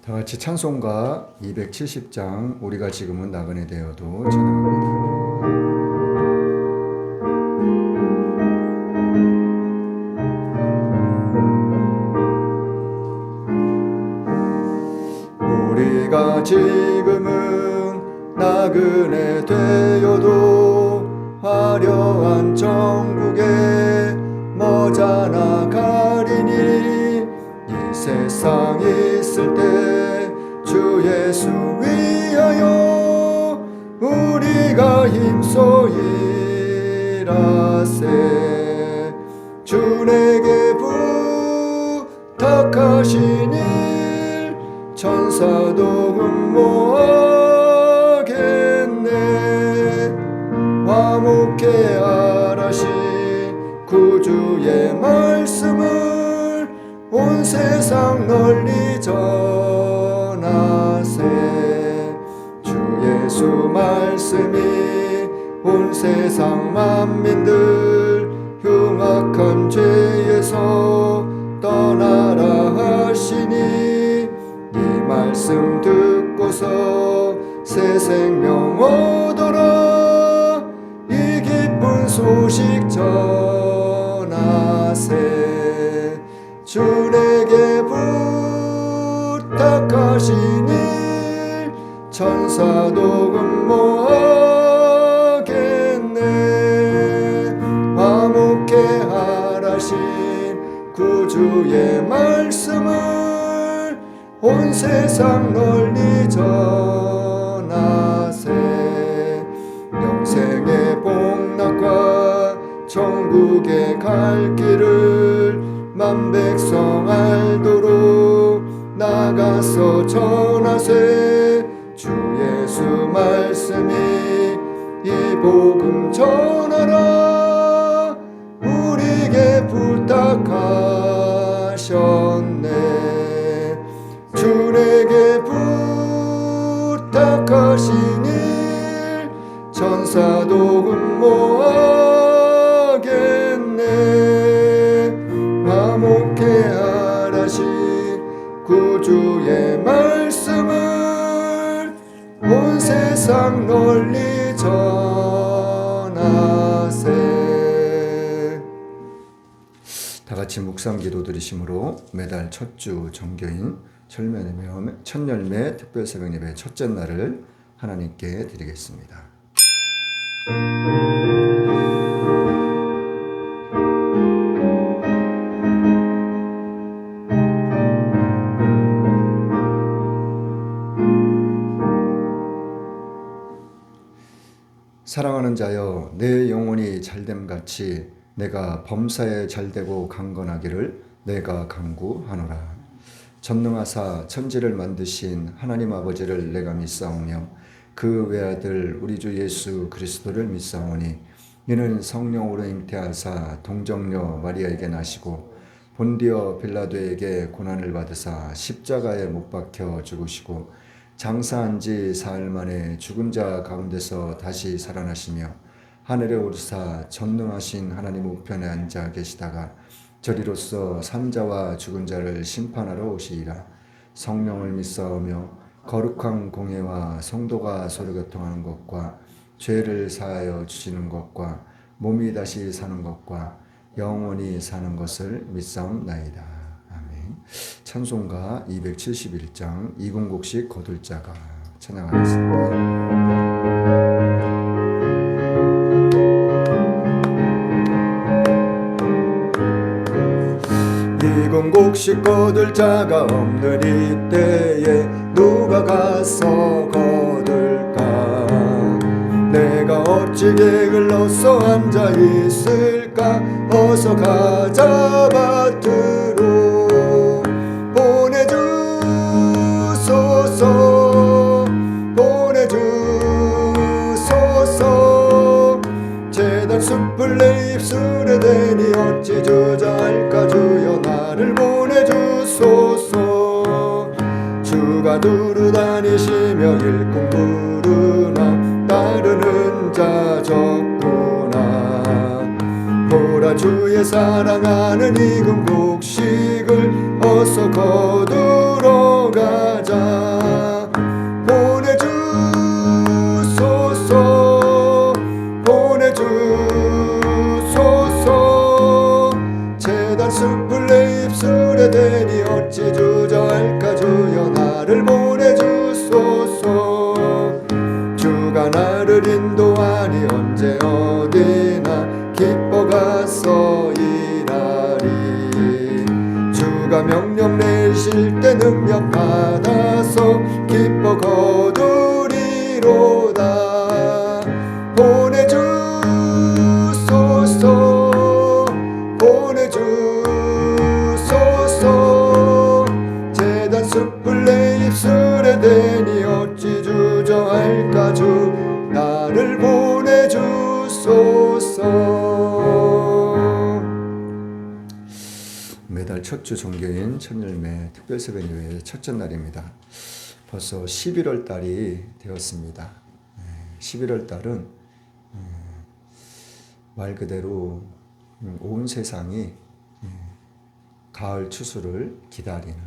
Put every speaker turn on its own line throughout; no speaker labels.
다 같이 찬송가 270장 우리가 지금은 나그네 되어도 찬양합니다. 우리가 지금은 나그네 되어도 화려한 천국에 머지않아 가리니 이 세상 있을 때 주 예수 위하여 우리가 힘써 일하세. 주 내게 부탁하신 일 천사도 흠모하겠네. 화목해 하라신 구주의 말씀을 온 세상 널리 전하세. 주 예수 말씀이 온 세상 만민들 흉악한 죄에서 떠나라 하시니 이 말씀 듣고서 새 생명 얻어라. 이 기쁜 소식 전하세. 주 내게 부탁하신 일 천사도 흠모하겠네. 화목해 하라신 구주의 말씀을 온 세상 널리 전하세. 영생의 복락과 천국에 갈 길을 만 백성 알도록 나가서 전하세. 주 예수 말씀이 이 복음 전하라. 우리에게 부탁하셨네. 주 내게 부탁하신 일 천사도 흠모하겠네. 화목해 하라신 구주의 말씀을 온 세상 널리 전하세. 다 같이 묵상 기도 드리심으로 매달 첫 주 정교인 첫 열매 특별 새벽 예배 첫째 날을 하나님께 드리겠습니다. 사랑하는 자여, 내 영혼이 잘됨같이 내가 범사에 잘되고 강건하기를 내가 간구하노라. 전능하사 천지를 만드신 하나님 아버지를 내가 믿사오며 그 외아들 우리 주 예수 그리스도를 믿사오니 이는 성령으로 잉태하사 동정녀 마리아에게 나시고 본디어 빌라도에게 고난을 받으사 십자가에 못 박혀 죽으시고 장사한 지 사흘 만에 죽은 자 가운데서 다시 살아나시며 하늘에 오르사 전능하신 하나님 우편에 앉아 계시다가 저리로서 산자와 죽은 자를 심판하러 오시리라. 성령을 믿사오며 거룩한 공예와 성도가 서로 교통하는 것과 죄를 사하여 주시는 것과 몸이 다시 사는 것과 영원히 사는 것을 믿사옵나이다. 아멘. 찬송가 271장 이군곡식 거둘 자가 찬양하겠습니다. 이군곡식 거둘 자가 없는 이때에 누가 가서 거둘까? 내가 어찌 게을러서 앉아 있을까? 어서 가자 밭으로 보내주소서. 보내주소서. 재단 숲을 내 입술에 대니 어찌 주저할까? 주여 나를 보내주소서. 주가 두루 다니시며 일꾼 부르나 따르는 자 적구나. 보라 주의 사랑하는 이군 곡식을 어서 거두러 가자. 능력 받아서 기뻐 거두리로다. 보내주소서 보내주소서. 제단 숯불 내 입술에 대니 어찌 주저할까. 주 나를 보내주소서. 매달 첫 주 종교인 천열매 특별세배 예배의 첫째 날입니다. 벌써 11월 달이 되었습니다. 11월 달은 말 그대로 온 세상이 가을 추수를 기다리는,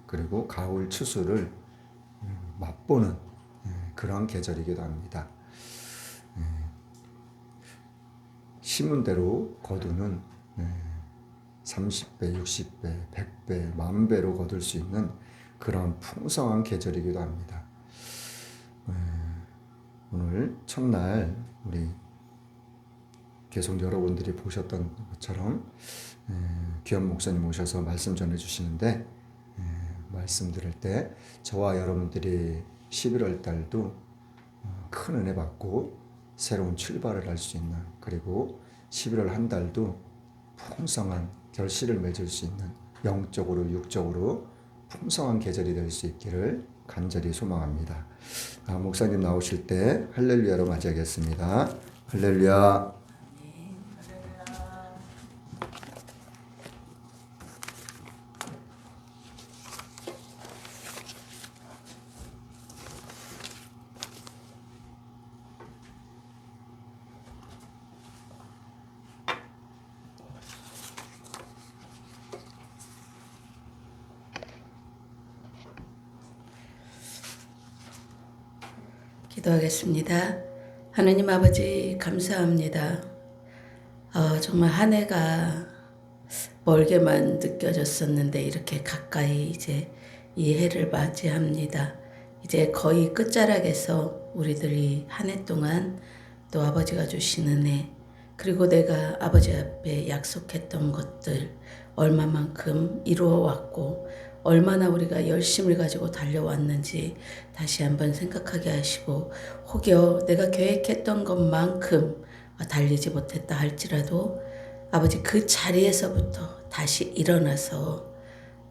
그리고 가을 추수를 맛보는 그러한 계절이기도 합니다. 심은 대로 거두는 30배, 60배, 100배, 10,000배로 거둘 수 있는 그런 풍성한 계절이기도 합니다. 오늘 첫날 우리 계속 여러분들이 보셨던 것처럼 귀한 목사님 오셔서 말씀 전해주시는데, 말씀 들을 때 저와 여러분들이 11월 달도 큰 은혜 받고 새로운 출발을 할 수 있는, 그리고 11월 한 달도 풍성한 결실을 맺을 수 있는, 영적으로 육적으로 풍성한 계절이 될 수 있기를 간절히 소망합니다. 목사님 나오실 때 할렐루야로 맞이하겠습니다. 할렐루야.
기도하겠습니다. 하나님 아버지 감사합니다. 정말 한 해가 멀게만 느껴졌었는데 이렇게 가까이 이제 이 해를 맞이합니다. 이제 거의 끝자락에서 우리들이 한 해 동안 또 아버지가 주신 은혜, 그리고 내가 아버지 앞에 약속했던 것들 얼마만큼 이루어왔고 얼마나 우리가 열심을 가지고 달려왔는지 다시 한번 생각하게 하시고, 혹여 내가 계획했던 것만큼 달리지 못했다 할지라도 아버지 그 자리에서부터 다시 일어나서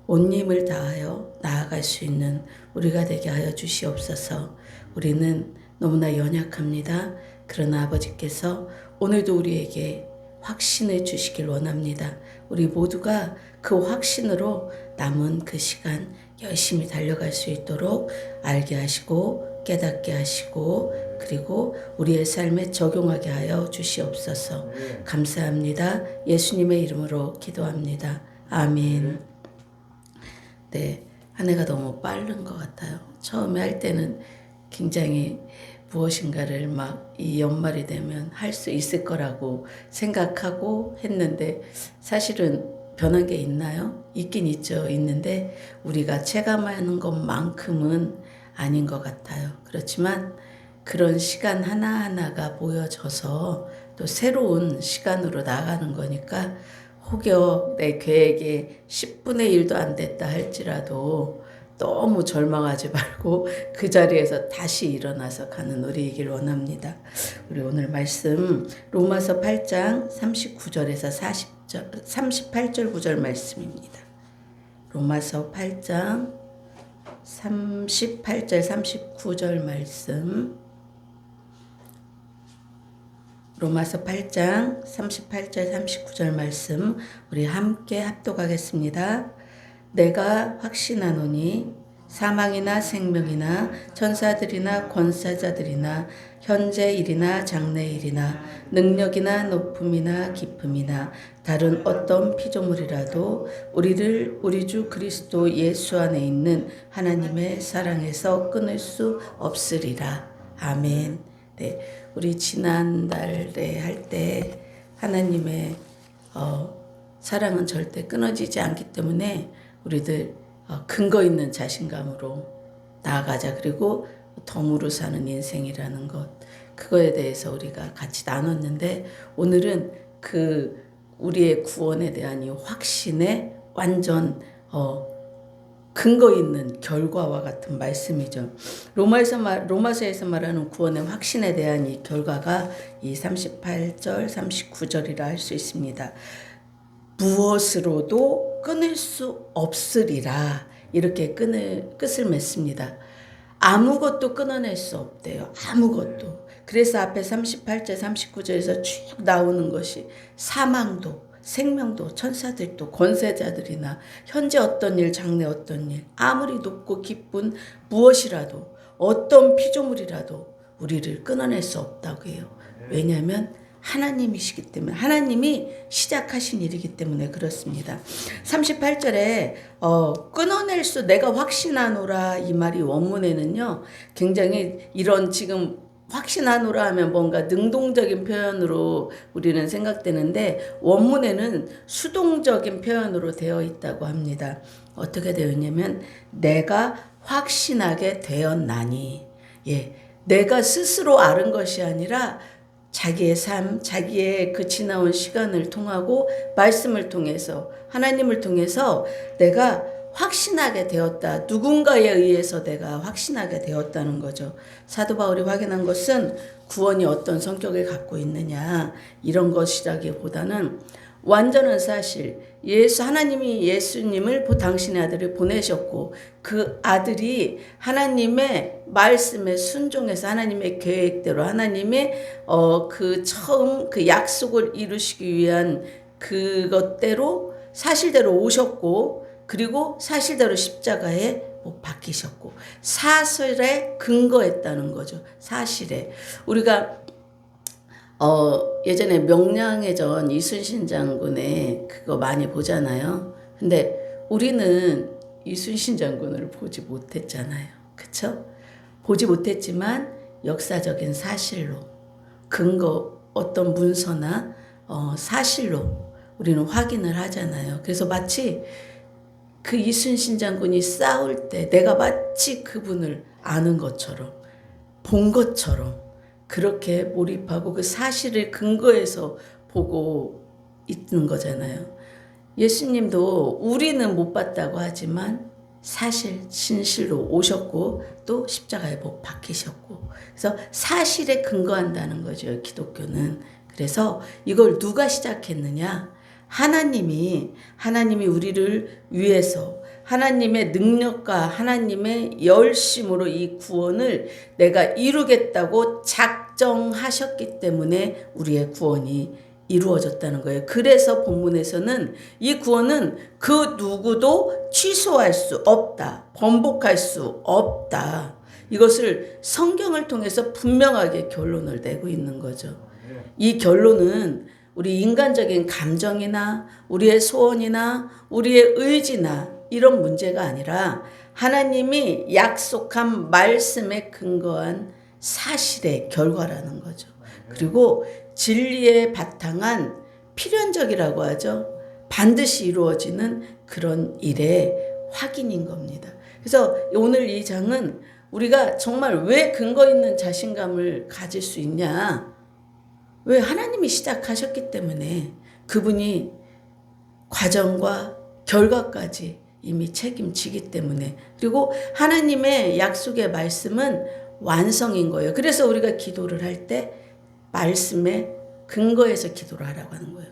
온 힘을 다하여 나아갈 수 있는 우리가 되게 하여 주시옵소서. 우리는 너무나 연약합니다. 그러나 아버지께서 오늘도 우리에게 확신을 주시길 원합니다. 우리 모두가 그 확신으로 남은 그 시간 열심히 달려갈 수 있도록 알게 하시고 깨닫게 하시고, 그리고 우리의 삶에 적용하게 하여 주시옵소서. 감사합니다. 예수님의 이름으로 기도합니다. 아멘. 네, 한 해가 너무 빠른 것 같아요. 처음에 할 때는 굉장히 무엇인가를 막 이 연말이 되면 할 수 있을 거라고 생각하고 했는데, 사실은 변한 게 있나요? 있긴 있죠. 있는데 우리가 체감하는 것만큼은 아닌 것 같아요. 그렇지만 그런 시간 하나하나가 모여져서 또 새로운 시간으로 나아가는 거니까, 혹여 내 계획에 10분의 1도 안 됐다 할지라도 너무 절망하지 말고 그 자리에서 다시 일어나서 가는 우리이길 원합니다. 우리 오늘 말씀 로마서 8장 39절에서 38절 9절 말씀입니다. 로마서 8장 38절 39절 말씀, 로마서 8장 38절 39절 말씀 우리 함께 합독하겠습니다. 내가 확신하노니 사망이나 생명이나 천사들이나 권세자들이나 현재 일이나 장래 일이나 능력이나 높음이나 깊음이나 다른 어떤 피조물이라도 우리를 우리 주 그리스도 예수 안에 있는 하나님의 사랑에서 끊을 수 없으리라. 아멘. 네, 우리 지난달에 할 때 하나님의 사랑은 절대 끊어지지 않기 때문에 우리들 근거 있는 자신감으로 나아가자. 그리고 덤으로 사는 인생이라는 것, 그거에 대해서 우리가 같이 나눴는데, 오늘은 그 우리의 구원에 대한 이 확신에 완전 근거 있는 결과와 같은 말씀이죠. 로마서에서 말하는 구원의 확신에 대한 이 결과가 이 38절, 39절이라 할 수 있습니다. 무엇으로도 끊을 수 없으리라. 이렇게 끝을 맺습니다. 아무것도 끊어낼 수 없대요. 아무것도. 그래서 앞에 38절, 39절에서 쭉 나오는 것이 사망도, 생명도, 천사들도, 권세자들이나 현재 어떤 일, 장래 어떤 일, 아무리 높고 깊은 무엇이라도, 어떤 피조물이라도 우리를 끊어낼 수 없다고 해요. 왜냐하면 하나님이시기 때문에, 하나님이 시작하신 일이기 때문에 그렇습니다. 38절에 끊어낼 수 내가 확신하노라 이 말이 원문에는요 굉장히 이런 지금 확신하노라 하면 뭔가 능동적인 표현으로 우리는 생각되는데 원문에는 수동적인 표현으로 되어 있다고 합니다. 어떻게 되어 있냐면 내가 확신하게 되었나니, 내가 스스로 아는 것이 아니라 자기의 삶, 자기의 그 지나온 시간을 통하고 말씀을 통해서 하나님을 통해서 내가 확신하게 되었다. 누군가에 의해서 내가 확신하게 되었다는 거죠. 사도 바울이 확인한 것은 구원이 어떤 성격을 갖고 있느냐 이런 것이라기보다는 완전한 사실, 하나님이 예수님을 당신의 아들을 보내셨고 그 아들이 하나님의 말씀에 순종해서 하나님의 계획대로 하나님의 그 처음 그 약속을 이루시기 위한 그것대로 사실대로 오셨고 그리고 사실대로 십자가에 못 박히셨고 사실에 근거했다는 거죠. 사실에 우리가 예전에 명량의 전 이순신 장군의 그거 많이 보잖아요. 근데 우리는 이순신 장군을 보지 못했잖아요. 그쵸? 보지 못했지만 역사적인 사실로 근거 어떤 문서나 사실로 우리는 확인을 하잖아요. 그래서 마치 그 이순신 장군이 싸울 때 내가 마치 그분을 아는 것처럼 본 것처럼 그렇게 몰입하고 그 사실을 근거해서 보고 있는 거잖아요. 예수님도 우리는 못 봤다고 하지만 사실 진실로 오셨고 또 십자가에 못 박히셨고 그래서 사실에 근거한다는 거죠. 기독교는. 그래서 이걸 누가 시작했느냐? 하나님이 우리를 위해서 하나님의 능력과 하나님의 열심으로 이 구원을 내가 이루겠다고 작정하셨기 때문에 우리의 구원이 이루어졌다는 거예요. 그래서 본문에서는 이 구원은 그 누구도 취소할 수 없다. 번복할 수 없다. 이것을 성경을 통해서 분명하게 결론을 내고 있는 거죠. 이 결론은 우리 인간적인 감정이나 우리의 소원이나 우리의 의지나 이런 문제가 아니라 하나님이 약속한 말씀에 근거한 사실의 결과라는 거죠. 그리고 진리에 바탕한 필연적이라고 하죠. 반드시 이루어지는 그런 일의 확인인 겁니다. 그래서 오늘 이 장은 우리가 정말 왜 근거 있는 자신감을 가질 수 있냐? 왜? 하나님이 시작하셨기 때문에 그분이 과정과 결과까지 이미 책임지기 때문에 그리고 하나님의 약속의 말씀은 완성인 거예요. 그래서 우리가 기도를 할 때 말씀에 근거해서 기도를 하라고 하는 거예요.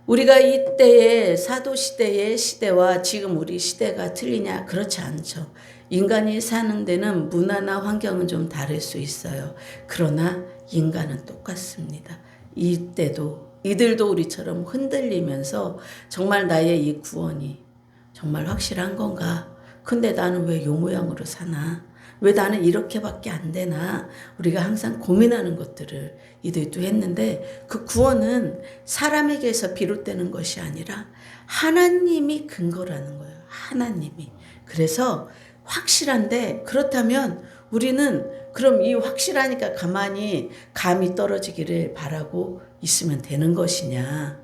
우리가 이때의 사도시대의 시대와 지금 우리 시대가 틀리냐? 그렇지 않죠. 인간이 사는 데는 문화나 환경은 좀 다를 수 있어요. 그러나 인간은 똑같습니다. 이들도 우리처럼 흔들리면서 정말 나의 이 구원이 정말 확실한 건가? 근데 나는 왜 요 모양으로 사나? 왜 나는 이렇게밖에 안 되나? 우리가 항상 고민하는 것들을 이들도 했는데 그 구원은 사람에게서 비롯되는 것이 아니라 하나님이 근거라는 거예요. 하나님이. 그래서 확실한데 그렇다면 우리는 그럼 이 확실하니까 감이 떨어지기를 바라고 있으면 되는 것이냐?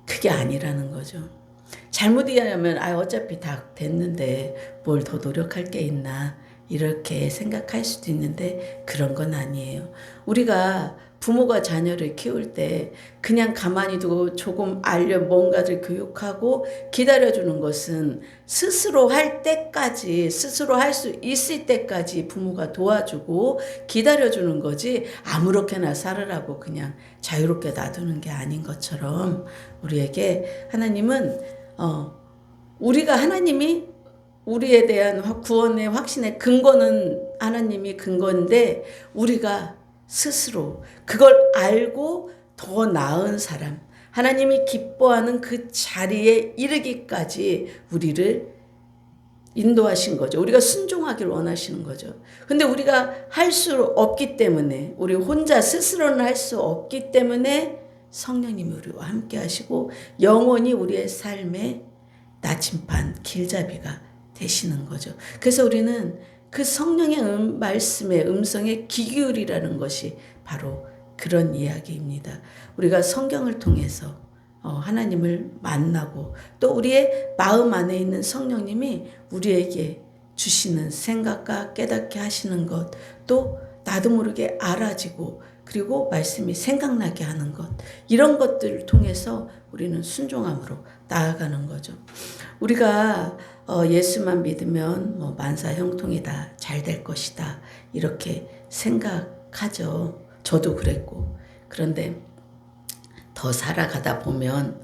그게 아니라는 거죠. 잘못 이해하면 어차피 다 됐는데 뭘 더 노력할 게 있나 이렇게 생각할 수도 있는데 그런 건 아니에요. 우리가 부모가 자녀를 키울 때 그냥 가만히 두고 조금 뭔가를 교육하고 기다려주는 것은 스스로 할 때까지, 스스로 할 수 있을 때까지 부모가 도와주고 기다려주는 거지, 아무렇게나 살으라고 그냥 자유롭게 놔두는 게 아닌 것처럼, 우리에게 하나님은 우리가, 하나님이 우리에 대한 구원의 확신의 근거는 하나님이 근거인데, 우리가 스스로 그걸 알고 더 나은 사람, 하나님이 기뻐하는 그 자리에 이르기까지 우리를 인도하신 거죠. 우리가 순종하기를 원하시는 거죠. 근데 우리가 할 수 없기 때문에, 우리 혼자 스스로는 할 수 없기 때문에 성령님이 우리와 함께 하시고 영원히 우리의 삶의 나침반, 길잡이가 되시는 거죠. 그래서 우리는 그 성령의 말씀의 음성에 귀 기울이라는 것이 바로 그런 이야기입니다. 우리가 성경을 통해서 하나님을 만나고, 또 우리의 마음 안에 있는 성령님이 우리에게 주시는 생각과 깨닫게 하시는 것, 또 나도 모르게 알아지고, 그리고 말씀이 생각나게 하는 것, 이런 것들을 통해서 우리는 순종함으로 나아가는 거죠. 우리가 예수만 믿으면 만사 형통이다, 잘 될 것이다, 이렇게 생각하죠. 저도 그랬고. 그런데 더 살아가다 보면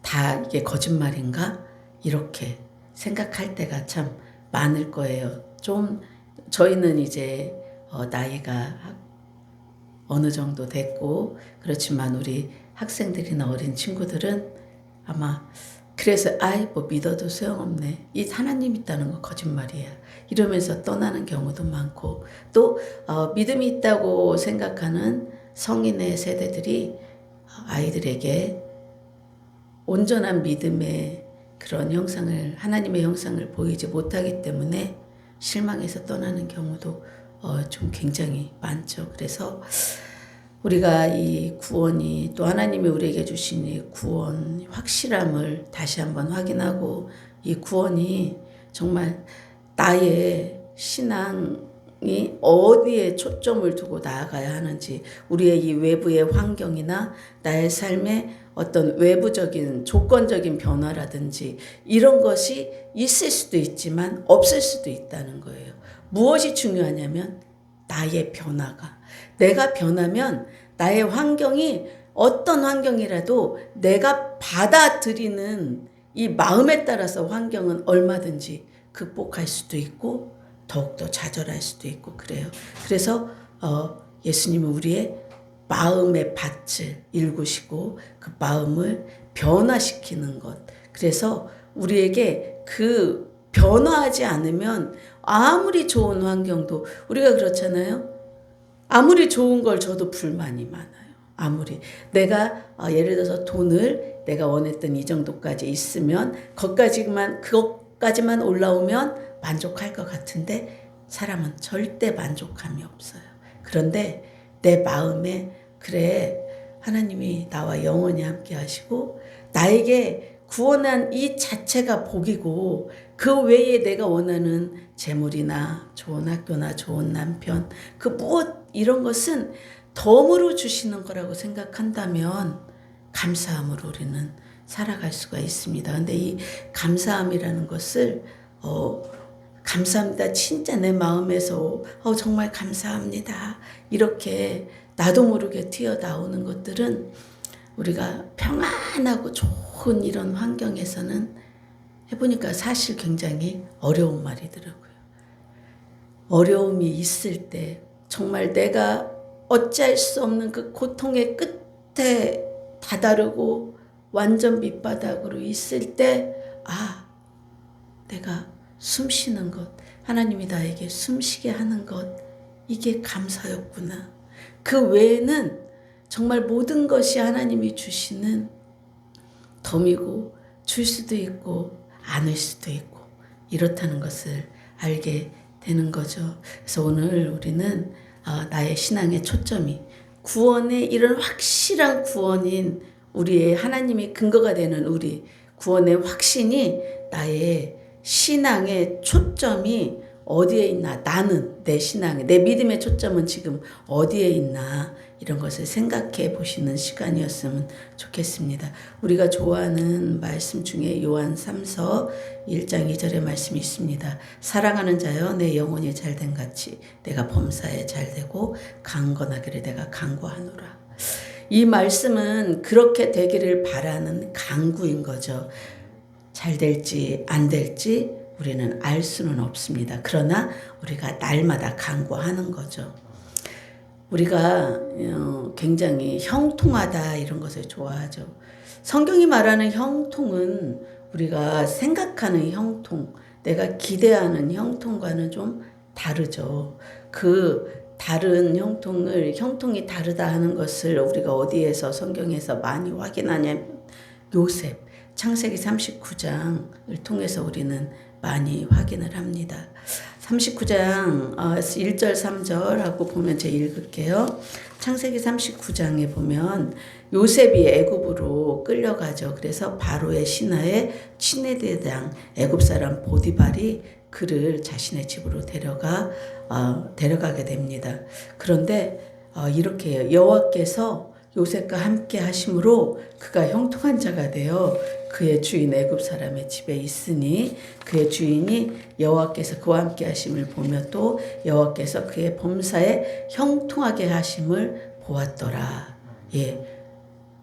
다 이게 거짓말인가? 이렇게 생각할 때가 참 많을 거예요. 좀 저희는 이제 나이가 어느 정도 됐고, 그렇지만 우리 학생들이나 어린 친구들은 아마 그래서 뭐 믿어도 소용없네, 이 하나님 있다는 거 거짓말이야, 이러면서 떠나는 경우도 많고, 또 믿음이 있다고 생각하는 성인의 세대들이 아이들에게 온전한 믿음의 그런 형상을, 하나님의 형상을 보이지 못하기 때문에 실망해서 떠나는 경우도 좀 굉장히 많죠. 그래서 우리가 이 구원이, 또 하나님이 우리에게 주신 이 구원 확실함을 다시 한번 확인하고, 이 구원이 정말 나의 신앙이 어디에 초점을 두고 나아가야 하는지, 우리의 이 외부의 환경이나 나의 삶의 어떤 외부적인 조건적인 변화라든지 이런 것이 있을 수도 있지만 없을 수도 있다는 거예요. 무엇이 중요하냐면 나의 변화가, 내가 변하면 나의 환경이 어떤 환경이라도 내가 받아들이는 이 마음에 따라서 환경은 얼마든지 극복할 수도 있고 더욱더 좌절할 수도 있고 그래요. 그래서 예수님은 우리의 마음의 밭을 일구시고 그 마음을 변화시키는 것, 그래서 우리에게 그 변화하지 않으면 아무리 좋은 환경도, 우리가 그렇잖아요. 아무리 좋은 걸 줘도 불만이 많아요. 아무리 내가 예를 들어서 돈을 내가 원했던 이 정도까지 있으면 그것까지만 올라오면 만족할 것 같은데, 사람은 절대 만족감이 없어요. 그런데 내 마음에, 그래, 하나님이 나와 영원히 함께 하시고 나에게 구원한 이 자체가 복이고, 그 외에 내가 원하는 재물이나 좋은 학교나 좋은 남편, 그 무엇 이런 것은 덤으로 주시는 거라고 생각한다면 감사함으로 우리는 살아갈 수가 있습니다. 근데 이 감사함이라는 것을 감사합니다, 진짜 내 마음에서 정말 감사합니다, 이렇게 나도 모르게 튀어나오는 것들은 우리가 평안하고 좋은 이런 환경에서는 해보니까 사실 굉장히 어려운 말이더라고요. 어려움이 있을 때, 정말 내가 어찌할 수 없는 그 고통의 끝에 다다르고 완전 밑바닥으로 있을 때, 내가 숨 쉬는 것, 하나님이 나에게 숨쉬게 하는 것, 이게 감사였구나. 그 외에는 정말 모든 것이 하나님이 주시는 덤이고, 줄 수도 있고 않을 수도 있고 이렇다는 것을 알게 되는 거죠. 그래서 오늘 우리는 나의 신앙의 초점이 구원의 이런 확실한 구원인, 우리의 하나님이 근거가 되는 우리 구원의 확신이, 나의 신앙의 초점이 어디에 있나, 나는 내 신앙의, 내 믿음의 초점은 지금 어디에 있나, 이런 것을 생각해 보시는 시간이었으면 좋겠습니다. 우리가 좋아하는 말씀 중에 요한 3서 1장 2절의 말씀이 있습니다. 사랑하는 자여 내 영혼이 잘된 같이 내가 범사에 잘되고 강건하기를 내가 간구하노라. 이 말씀은 그렇게 되기를 바라는 간구인 거죠. 잘 될지 안 될지 우리는 알 수는 없습니다. 그러나 우리가 날마다 간구하는 거죠. 우리가 굉장히 형통하다 이런 것을 좋아하죠. 성경이 말하는 형통은 우리가 생각하는 형통, 내가 기대하는 형통과는 좀 다르죠. 그 다른 형통이 다르다 하는 것을 우리가 어디에서 성경에서 많이 확인하냐면 요셉, 창세기 39장을 통해서 우리는 많이 확인을 합니다. 39장 1절 3절 하고 보면 제가 읽을게요. 창세기 39장에 보면 요셉이 애굽으로 끌려가죠. 그래서 바로의 신하의 친위대장 애굽 사람 보디발이 그를 자신의 집으로 데려가게 됩니다. 그런데 이렇게 해요. 여호와께서 요셉과 함께 하심으로 그가 형통한 자가 되어 그의 주인 애굽 사람의 집에 있으니 그의 주인이 여호와께서 그와 함께 하심을 보며 또 여호와께서 그의 범사에 형통하게 하심을 보았더라. 예.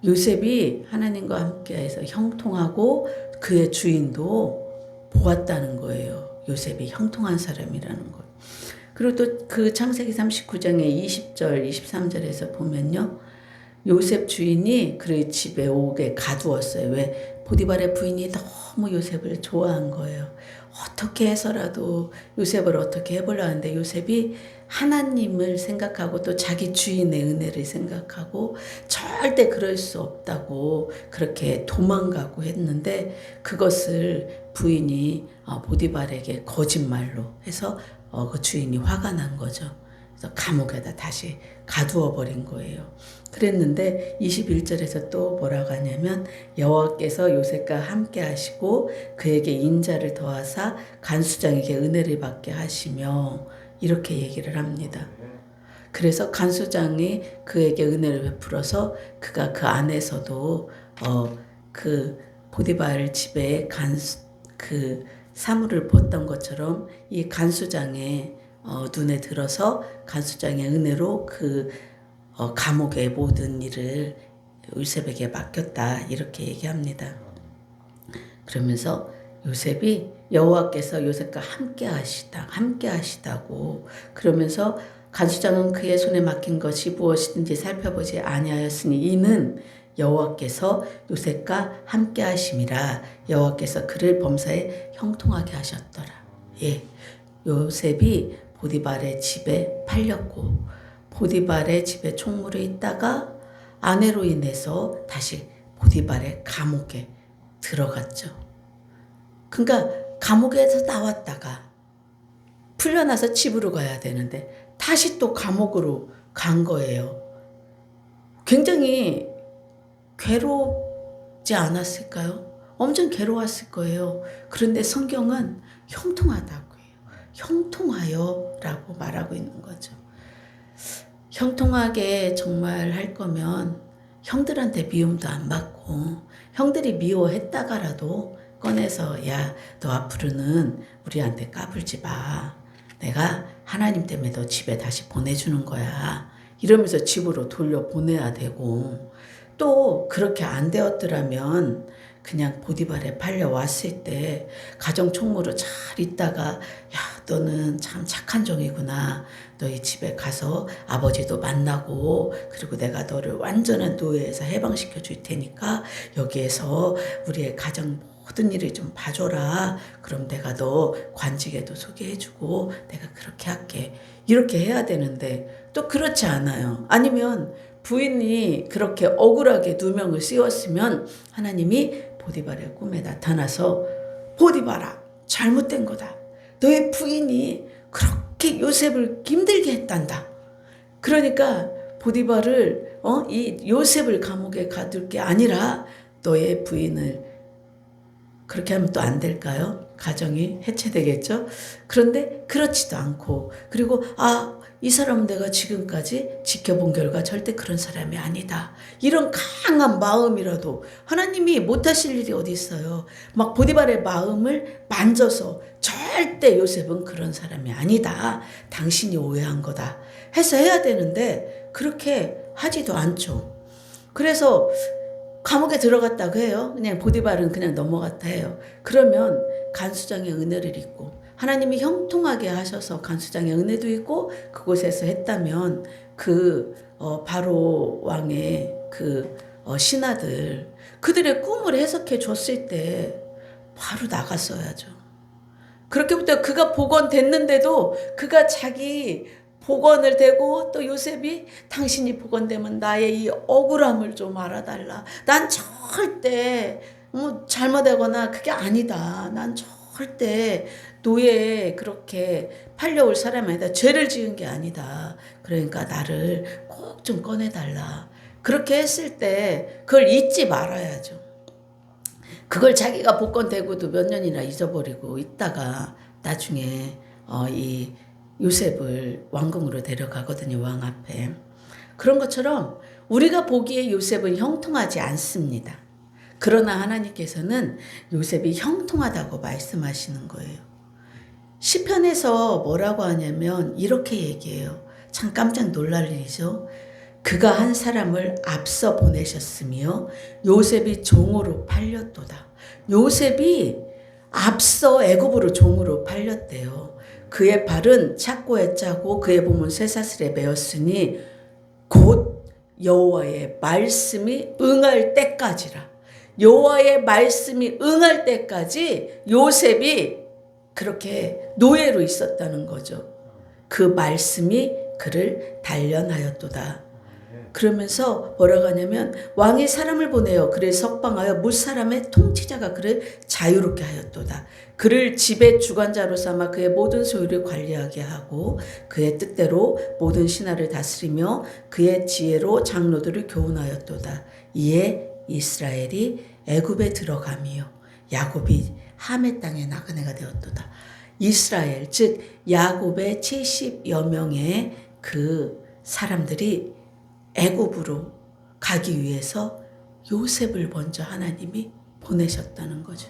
요셉이 하나님과 함께해서 형통하고 그의 주인도 보았다는 거예요. 요셉이 형통한 사람이라는 걸. 그리고 또 그 창세기 39장의 20절, 23절에서 보면요. 요셉 주인이 그의 집에 오게 가두었어요. 왜? 보디발의 부인이 너무 요셉을 좋아한 거예요. 어떻게 해서라도 요셉을 어떻게 해보려 하는데 요셉이 하나님을 생각하고 또 자기 주인의 은혜를 생각하고 절대 그럴 수 없다고 그렇게 도망가고 했는데 그것을 부인이 보디발에게 거짓말로 해서 그 주인이 화가 난 거죠. 그래서 감옥에다 다시 가두어 버린 거예요. 그랬는데 21절에서 또 뭐라고 하냐면 여호와께서 요셉과 함께 하시고 그에게 인자를 더하사 간수장에게 은혜를 받게 하시며 이렇게 얘기를 합니다. 그래서 간수장이 그에게 은혜를 베풀어서 그가 그 안에서도 그 보디발 집에 그 사물을 벗던 것처럼 이 간수장의 눈에 들어서 간수장의 은혜로 그 감옥의 모든 일을 요셉에게 맡겼다 이렇게 얘기합니다. 그러면서 요셉이 여호와께서 요셉과 함께 하시다고 그러면서 간수장은 그의 손에 맡긴 것이 무엇이든지 살펴보지 아니하였으니 이는 여호와께서 요셉과 함께 하심이라 여호와께서 그를 범사에 형통하게 하셨더라. 예, 요셉이 보디발의 집에 팔렸고 보디발의 집에 총무로 있다가 아내로 인해서 다시 보디발의 감옥에 들어갔죠. 그러니까 감옥에서 나왔다가 풀려나서 집으로 가야 되는데 다시 또 감옥으로 간 거예요. 굉장히 괴롭지 않았을까요? 엄청 괴로웠을 거예요. 그런데 성경은 형통하다고 해요. 형통하여라고 말하고 있는 거죠. 형통하게 정말 할 거면 형들한테 미움도 안 받고 형들이 미워했다가라도 꺼내서 야, 너 앞으로는 우리한테 까불지 마. 내가 하나님 때문에 너 집에 다시 보내주는 거야. 이러면서 집으로 돌려보내야 되고 또 그렇게 안 되었더라면 그냥 보디발에 팔려왔을 때 가정총무로 잘 있다가 야, 너는 참 착한 종이구나. 너희 집에 가서 아버지도 만나고 그리고 내가 너를 완전한 노예에서 해방시켜 줄 테니까 여기에서 우리의 가정 모든 일을 좀 봐줘라. 그럼 내가 너 관직에도 소개해주고 내가 그렇게 할게. 이렇게 해야 되는데 또 그렇지 않아요. 아니면 부인이 그렇게 억울하게 누명을 씌웠으면 하나님이 보디발의 꿈에 나타나서 보디발아 잘못된 거다. 너의 부인이 그렇게 요셉을 힘들게 했단다. 그러니까 보디발을 이 요셉을 감옥에 가둘 게 아니라 너의 부인을 그렇게 하면 또 안 될까요? 가정이 해체되겠죠. 그런데 그렇지도 않고, 그리고 이 사람은 내가 지금까지 지켜본 결과 절대 그런 사람이 아니다. 이런 강한 마음이라도 하나님이 못하실 일이 어디 있어요. 막 보디발의 마음을 만져서 절대 요셉은 그런 사람이 아니다. 당신이 오해한 거다. 해서 해야 되는데 그렇게 하지도 않죠. 그래서 감옥에 들어갔다고 해요. 그냥 보디발은 그냥 넘어갔다 해요. 그러면 간수장의 은혜를 입고 하나님이 형통하게 하셔서 간수장의 은혜도 있고 그곳에서 했다면 바로 왕의 신하들 그들의 꿈을 해석해 줬을 때 바로 나갔어야죠. 그렇게부터 그가 복원됐는데도 그가 자기 복원을 되고 또 요셉이 당신이 복원되면 나의 이 억울함을 좀 알아달라. 난 절대 잘못하거나 그게 아니다. 난 절대 노예에 그렇게 팔려올 사람이 아니다. 죄를 지은 게 아니다. 그러니까 나를 꼭 좀 꺼내달라. 그렇게 했을 때 그걸 잊지 말아야죠. 그걸 자기가 복권되고도 몇 년이나 잊어버리고 있다가 나중에 이 요셉을 왕궁으로 데려가거든요. 왕 앞에. 그런 것처럼 우리가 보기에 요셉은 형통하지 않습니다. 그러나 하나님께서는 요셉이 형통하다고 말씀하시는 거예요. 시편에서 뭐라고 하냐면 이렇게 얘기해요. 참 깜짝 놀랄 일이죠. 그가 한 사람을 앞서 보내셨으며 요셉이 종으로 팔렸도다. 요셉이 앞서 애굽으로 종으로 팔렸대요. 그의 발은 착고에 짜고 그의 몸은 쇠사슬에 매었으니 곧 여호와의 말씀이 응할 때까지라. 여호와의 말씀이 응할 때까지 요셉이 그렇게 노예로 있었다는 거죠. 그 말씀이 그를 단련하였도다. 그러면서 뭐라고 하냐면 왕이 사람을 보내어 그를 석방하여 무사람의 통치자가 그를 자유롭게 하였도다. 그를 집의 주관자로 삼아 그의 모든 소유를 관리하게 하고 그의 뜻대로 모든 신하를 다스리며 그의 지혜로 장로들을 교훈하였도다. 이에 이스라엘이 애굽에 들어가며 야곱이 함의 땅에 나그네가 되었도다. 이스라엘 즉 야곱의 70여 명의 그 사람들이 애굽으로 가기 위해서 요셉을 먼저 하나님이 보내셨다는 거죠.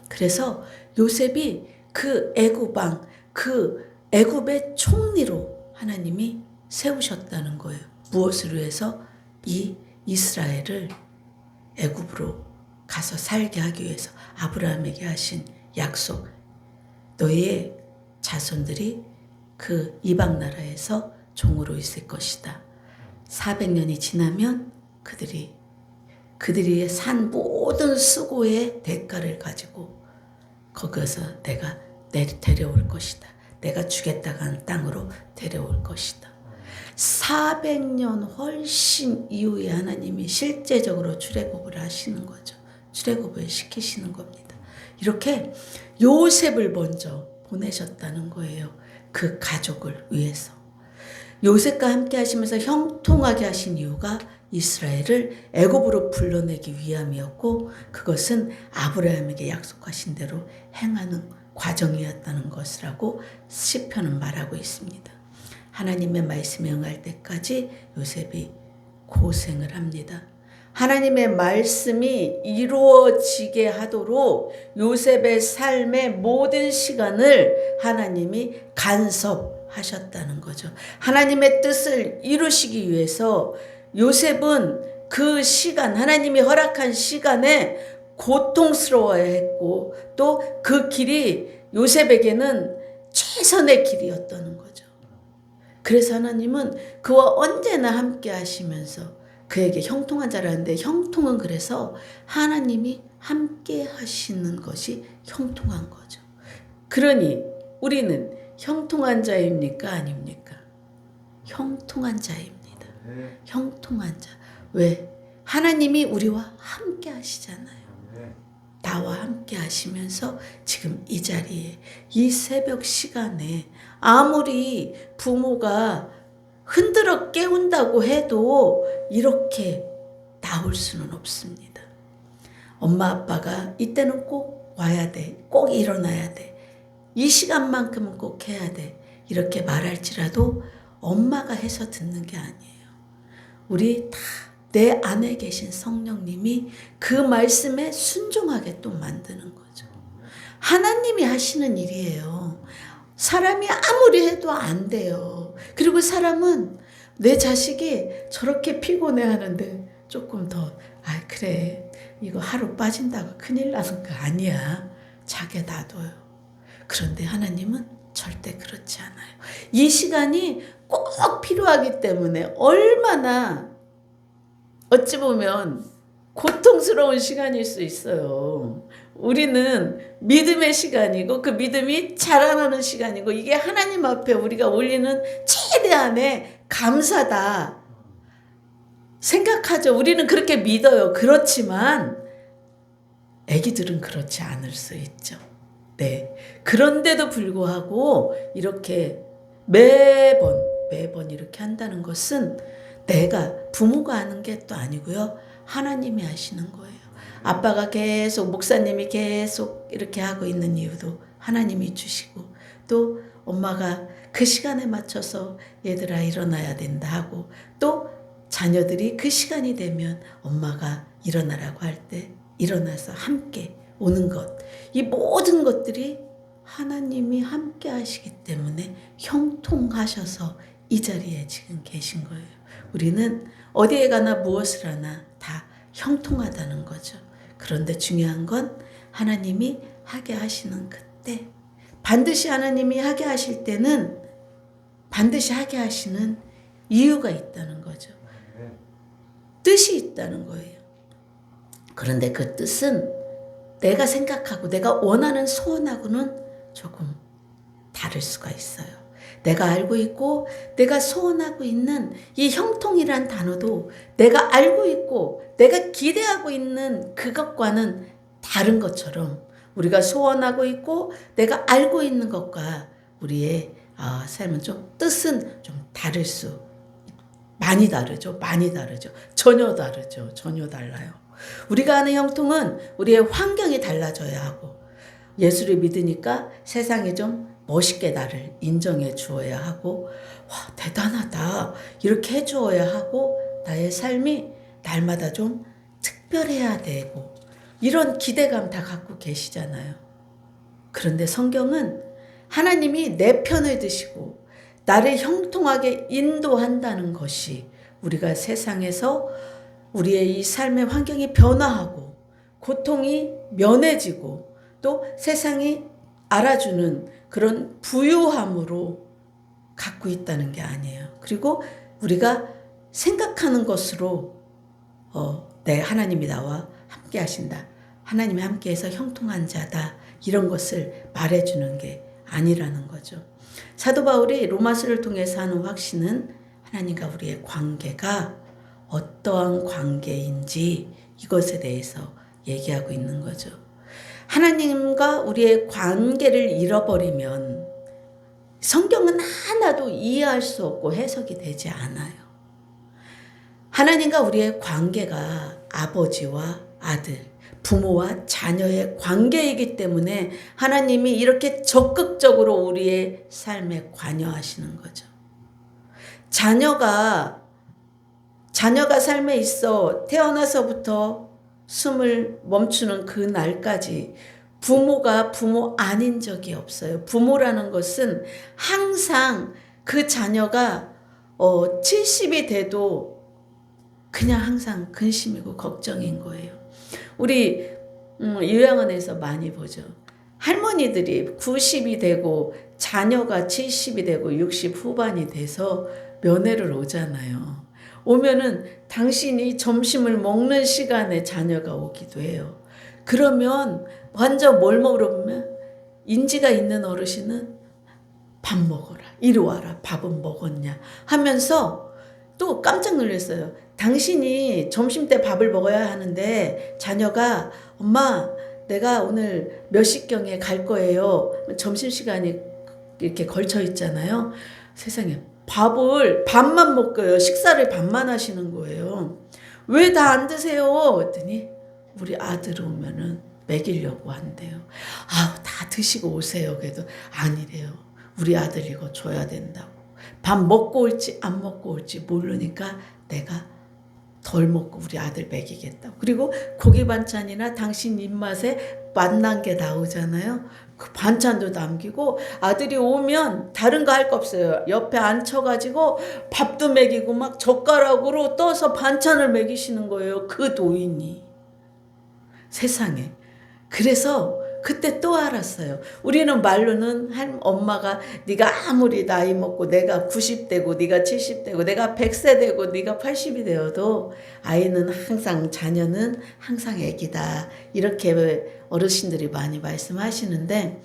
그래서 요셉이 그 애굽 왕, 그 애굽의 총리로 하나님이 세우셨다는 거예요. 무엇을 위해서? 이 이스라엘을 애굽으로 가서 살게 하기 위해서 아브라함에게 하신 약속. 너희의 자손들이 그 이방 나라에서 종으로 있을 것이다. 400년이 지나면 그들이 산 모든 수고의 대가를 가지고 거기서 내가 데려올 것이다. 내가 주겠다고 한 땅으로 데려올 것이다. 400년 훨씬 이후에 하나님이 실제적으로 출애굽을 하시는 거죠. 출애굽을 시키시는 겁니다. 이렇게 요셉을 먼저 보내셨다는 거예요. 그 가족을 위해서. 요셉과 함께 하시면서 형통하게 하신 이유가 이스라엘을 애굽으로 불러내기 위함이었고 그것은 아브라함에게 약속하신 대로 행하는 과정이었다는 것이라고 시편은 말하고 있습니다. 하나님의 말씀에 응할 때까지 요셉이 고생을 합니다. 하나님의 말씀이 이루어지게 하도록 요셉의 삶의 모든 시간을 하나님이 간섭하셨다는 거죠. 하나님의 뜻을 이루시기 위해서 요셉은 그 시간, 하나님이 허락한 시간에 고통스러워했고 또 그 길이 요셉에게는 최선의 길이었다는 거죠. 그래서 하나님은 그와 언제나 함께 하시면서 그에게 형통한 자라는데 형통은 그래서 하나님이 함께 하시는 것이 형통한 거죠. 그러니 우리는 형통한 자입니까? 아닙니까? 형통한 자입니다. 형통한 자. 왜? 하나님이 우리와 함께 하시잖아요. 나와 함께 하시면서 지금 이 자리에 이 새벽 시간에 아무리 부모가 흔들어 깨운다고 해도 이렇게 나올 수는 없습니다. 엄마 아빠가 이때는 꼭 와야 돼. 꼭 일어나야 돼. 이 시간만큼은 꼭 해야 돼. 이렇게 말할지라도 엄마가 해서 듣는 게 아니에요. 우리 다 내 안에 계신 성령님이 그 말씀에 순종하게 또 만드는 거죠. 하나님이 하시는 일이에요. 사람이 아무리 해도 안 돼요. 그리고 사람은 내 자식이 저렇게 피곤해 하는데 조금 더, 그래. 이거 하루 빠진다고 큰일 나는 거 아니야. 자게 놔둬요. 그런데 하나님은 절대 그렇지 않아요. 이 시간이 꼭 필요하기 때문에 얼마나 어찌 보면 고통스러운 시간일 수 있어요. 우리는 믿음의 시간이고 그 믿음이 자라나는 시간이고 이게 하나님 앞에 우리가 올리는 최대한의 감사다 생각하죠. 우리는 그렇게 믿어요. 그렇지만 애기들은 그렇지 않을 수 있죠. 네. 그런데도 불구하고 이렇게 매번 이렇게 한다는 것은 내가 부모가 하는 게 또 아니고요. 하나님이 하시는 거예요. 아빠가 계속 목사님이 계속 이렇게 하고 있는 이유도 하나님이 주시고 또 엄마가 그 시간에 맞춰서 얘들아 일어나야 된다 하고 또 자녀들이 그 시간이 되면 엄마가 일어나라고 할 때 일어나서 함께 오는 것. 이 모든 것들이 하나님이 함께 하시기 때문에 형통하셔서 이 자리에 지금 계신 거예요. 우리는 어디에 가나 무엇을 하나 다 형통하다는 거죠. 그런데 중요한 건 하나님이 하게 하시는 그때 반드시 하나님이 하게 하실 때는 반드시 하게 하시는 이유가 있다는 거죠. 뜻이 있다는 거예요. 그런데 그 뜻은 내가 생각하고 내가 원하는 소원하고는 조금 다를 수가 있어요. 내가 알고 있고 내가 소원하고 있는 이 형통이란 단어도 내가 알고 있고 내가 기대하고 있는 그것과는 다른 것처럼 우리가 소원하고 있고 내가 알고 있는 것과 우리의 삶은 좀 뜻은 좀 다를 수 많이 다르죠. 전혀 다르죠. 전혀 달라요. 우리가 아는 형통은 우리의 환경이 달라져야 하고 예수를 믿으니까 세상이 좀 멋있게 나를 인정해 주어야 하고 와 대단하다 이렇게 해 주어야 하고 나의 삶이 날마다 좀 특별해야 되고 이런 기대감 다 갖고 계시잖아요. 그런데 성경은 하나님이 내 편을 드시고 나를 형통하게 인도한다는 것이 우리가 세상에서 우리의 이 삶의 환경이 변화하고 고통이 면해지고 또 세상이 알아주는 그런 부유함으로 갖고 있다는 게 아니에요. 그리고 우리가 생각하는 것으로 하나님이 나와 함께 하신다. 하나님이 함께해서 형통한 자다. 이런 것을 말해주는 게 아니라는 거죠. 사도 바울이 로마서를 통해서 하는 확신은 하나님과 우리의 관계가 어떠한 관계인지 이것에 대해서 얘기하고 있는 거죠. 하나님과 우리의 관계를 잃어버리면 성경은 하나도 이해할 수 없고 해석이 되지 않아요. 하나님과 우리의 관계가 아버지와 아들, 부모와 자녀의 관계이기 때문에 하나님이 이렇게 적극적으로 우리의 삶에 관여하시는 거죠. 자녀가 삶에 있어 태어나서부터 숨을 멈추는 그 날까지 부모가 부모 아닌 적이 없어요. 부모라는 것은 항상 그 자녀가 70이 돼도 그냥 항상 근심이고 걱정인 거예요. 우리 요양원에서 많이 보죠. 할머니들이 90이 되고 자녀가 70이 되고 60 후반이 돼서 면회를 오잖아요. 오면은 당신이 점심을 먹는 시간에 자녀가 오기도 해요. 그러면 먼저 뭘 물어보면 인지가 있는 어르신은 밥 먹어라. 이리 와라. 밥은 먹었냐. 하면서 또 깜짝 놀랐어요. 당신이 점심때 밥을 먹어야 하는데 자녀가 엄마 내가 오늘 몇 시경에 갈 거예요. 점심시간이 이렇게 걸쳐 있잖아요. 세상에 밥만 먹고요. 식사를 밥만 하시는 거예요. 왜 다 안 드세요? 그랬더니 우리 아들 오면은 먹이려고 한대요. 아우 다 드시고 오세요. 그래도 아니래요. 우리 아들 이거 줘야 된다고. 밥 먹고 올지 안 먹고 올지 모르니까 내가 덜 먹고 우리 아들 먹이겠다고. 그리고 고기 반찬이나 당신 입맛에 맛난 게 나오잖아요. 그 반찬도 남기고 아들이 오면 다른 거 할 거 없어요. 옆에 앉혀가지고 밥도 먹이고 막 젓가락으로 떠서 반찬을 먹이시는 거예요. 그 노인이. 세상에. 그래서 그때 또 알았어요. 우리는 말로는 엄마가 네가 아무리 나이 먹고 내가 90되고 네가 70되고 내가 100세 되고 네가 80이 되어도 아이는 항상 자녀는 항상 애기다. 이렇게 어르신들이 많이 말씀하시는데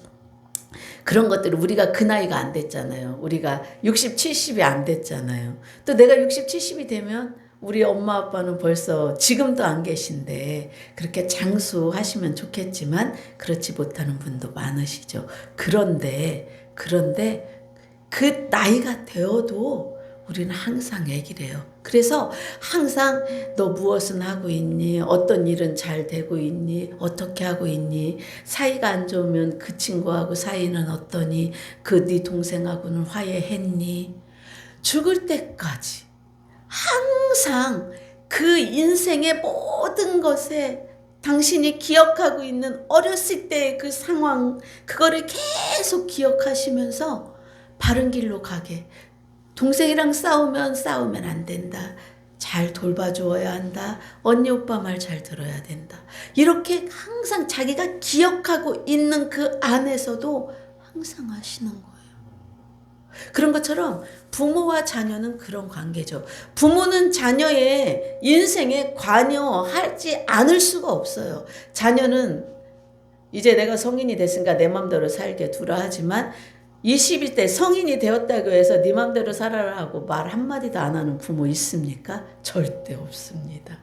그런 것들을 우리가 그 나이가 안 됐잖아요. 우리가 60, 70이 안 됐잖아요. 또 내가 60, 70이 되면 우리 엄마 아빠는 벌써 지금도 안 계신데 그렇게 장수하시면 좋겠지만 그렇지 못하는 분도 많으시죠. 그런데 그 나이가 되어도 우리는 항상 애기래요. 그래서 항상 너 무엇은 하고 있니? 어떤 일은 잘 되고 있니? 어떻게 하고 있니? 사이가 안 좋으면 그 친구하고 사이는 어떠니? 그 네 동생하고는 화해했니? 죽을 때까지 항상 그 인생의 모든 것에 당신이 기억하고 있는 어렸을 때의 그 상황, 그거를 계속 기억하시면서 바른 길로 가게. 동생이랑 싸우면 안 된다. 잘 돌봐주어야 한다. 언니 오빠 말 잘 들어야 된다. 이렇게 항상 자기가 기억하고 있는 그 안에서도 항상 하시는 거예요. 그런 것처럼 부모와 자녀는 그런 관계죠. 부모는 자녀의 인생에 관여하지 않을 수가 없어요. 자녀는 이제 내가 성인이 됐으니까 내 맘대로 살게 두라 하지만 20대 성인이 되었다고 해서 네 맘대로 살아라 하고 말 한마디도 안 하는 부모 있습니까? 절대 없습니다.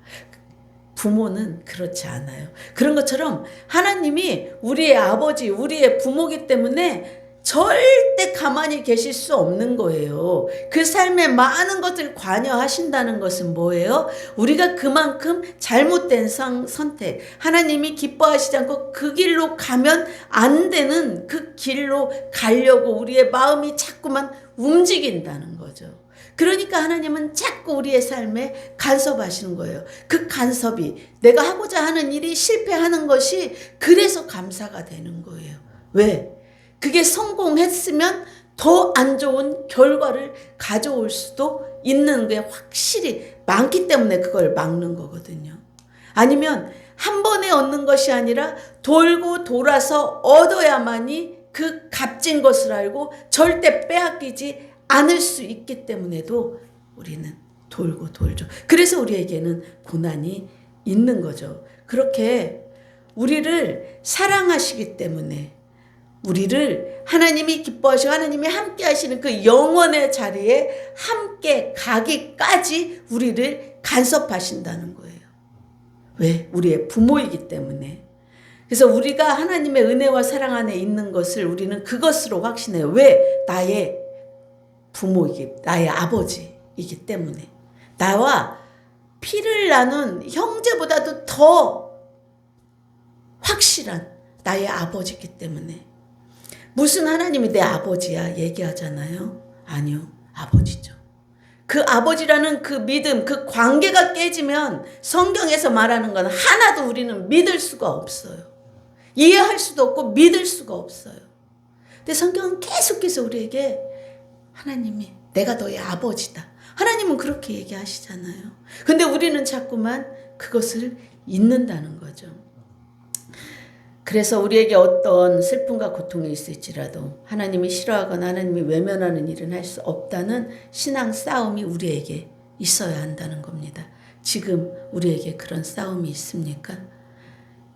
부모는 그렇지 않아요. 그런 것처럼 하나님이 우리의 아버지, 우리의 부모기 때문에 절대 가만히 계실 수 없는 거예요. 그 삶에 많은 것을 관여하신다는 것은 뭐예요? 우리가 그만큼 잘못된 선택, 하나님이 기뻐하시지 않고 그 길로 가면 안 되는 그 길로 가려고 우리의 마음이 자꾸만 움직인다는 거죠. 그러니까 하나님은 자꾸 우리의 삶에 간섭하시는 거예요. 그 간섭이 내가 하고자 하는 일이 실패하는 것이 그래서 감사가 되는 거예요. 왜? 그게 성공했으면 더 안 좋은 결과를 가져올 수도 있는 게 확실히 많기 때문에 그걸 막는 거거든요. 아니면 한 번에 얻는 것이 아니라 돌고 돌아서 얻어야만이 그 값진 것을 알고 절대 빼앗기지 않을 수 있기 때문에도 우리는 돌고 돌죠. 그래서 우리에게는 고난이 있는 거죠. 그렇게 우리를 사랑하시기 때문에 우리를 하나님이 기뻐하시고 하나님이 함께 하시는 그 영원의 자리에 함께 가기까지 우리를 간섭하신다는 거예요. 왜? 우리의 부모이기 때문에. 그래서 우리가 하나님의 은혜와 사랑 안에 있는 것을 우리는 그것으로 확신해요. 왜? 나의 나의 아버지이기 때문에. 나와 피를 나눈 형제보다도 더 확실한 나의 아버지이기 때문에. 무슨 하나님이 내 아버지야 얘기하잖아요. 아니요. 아버지죠. 그 아버지라는 그 믿음, 그 관계가 깨지면 성경에서 말하는 건 하나도 우리는 믿을 수가 없어요. 이해할 수도 없고 믿을 수가 없어요. 근데 성경은 계속해서 우리에게 하나님이 내가 너의 아버지다. 하나님은 그렇게 얘기하시잖아요. 근데 우리는 자꾸만 그것을 잊는다는 거죠. 그래서 우리에게 어떤 슬픔과 고통이 있을지라도 하나님이 싫어하거나 하나님이 외면하는 일은 할 수 없다는 신앙 싸움이 우리에게 있어야 한다는 겁니다. 지금 우리에게 그런 싸움이 있습니까?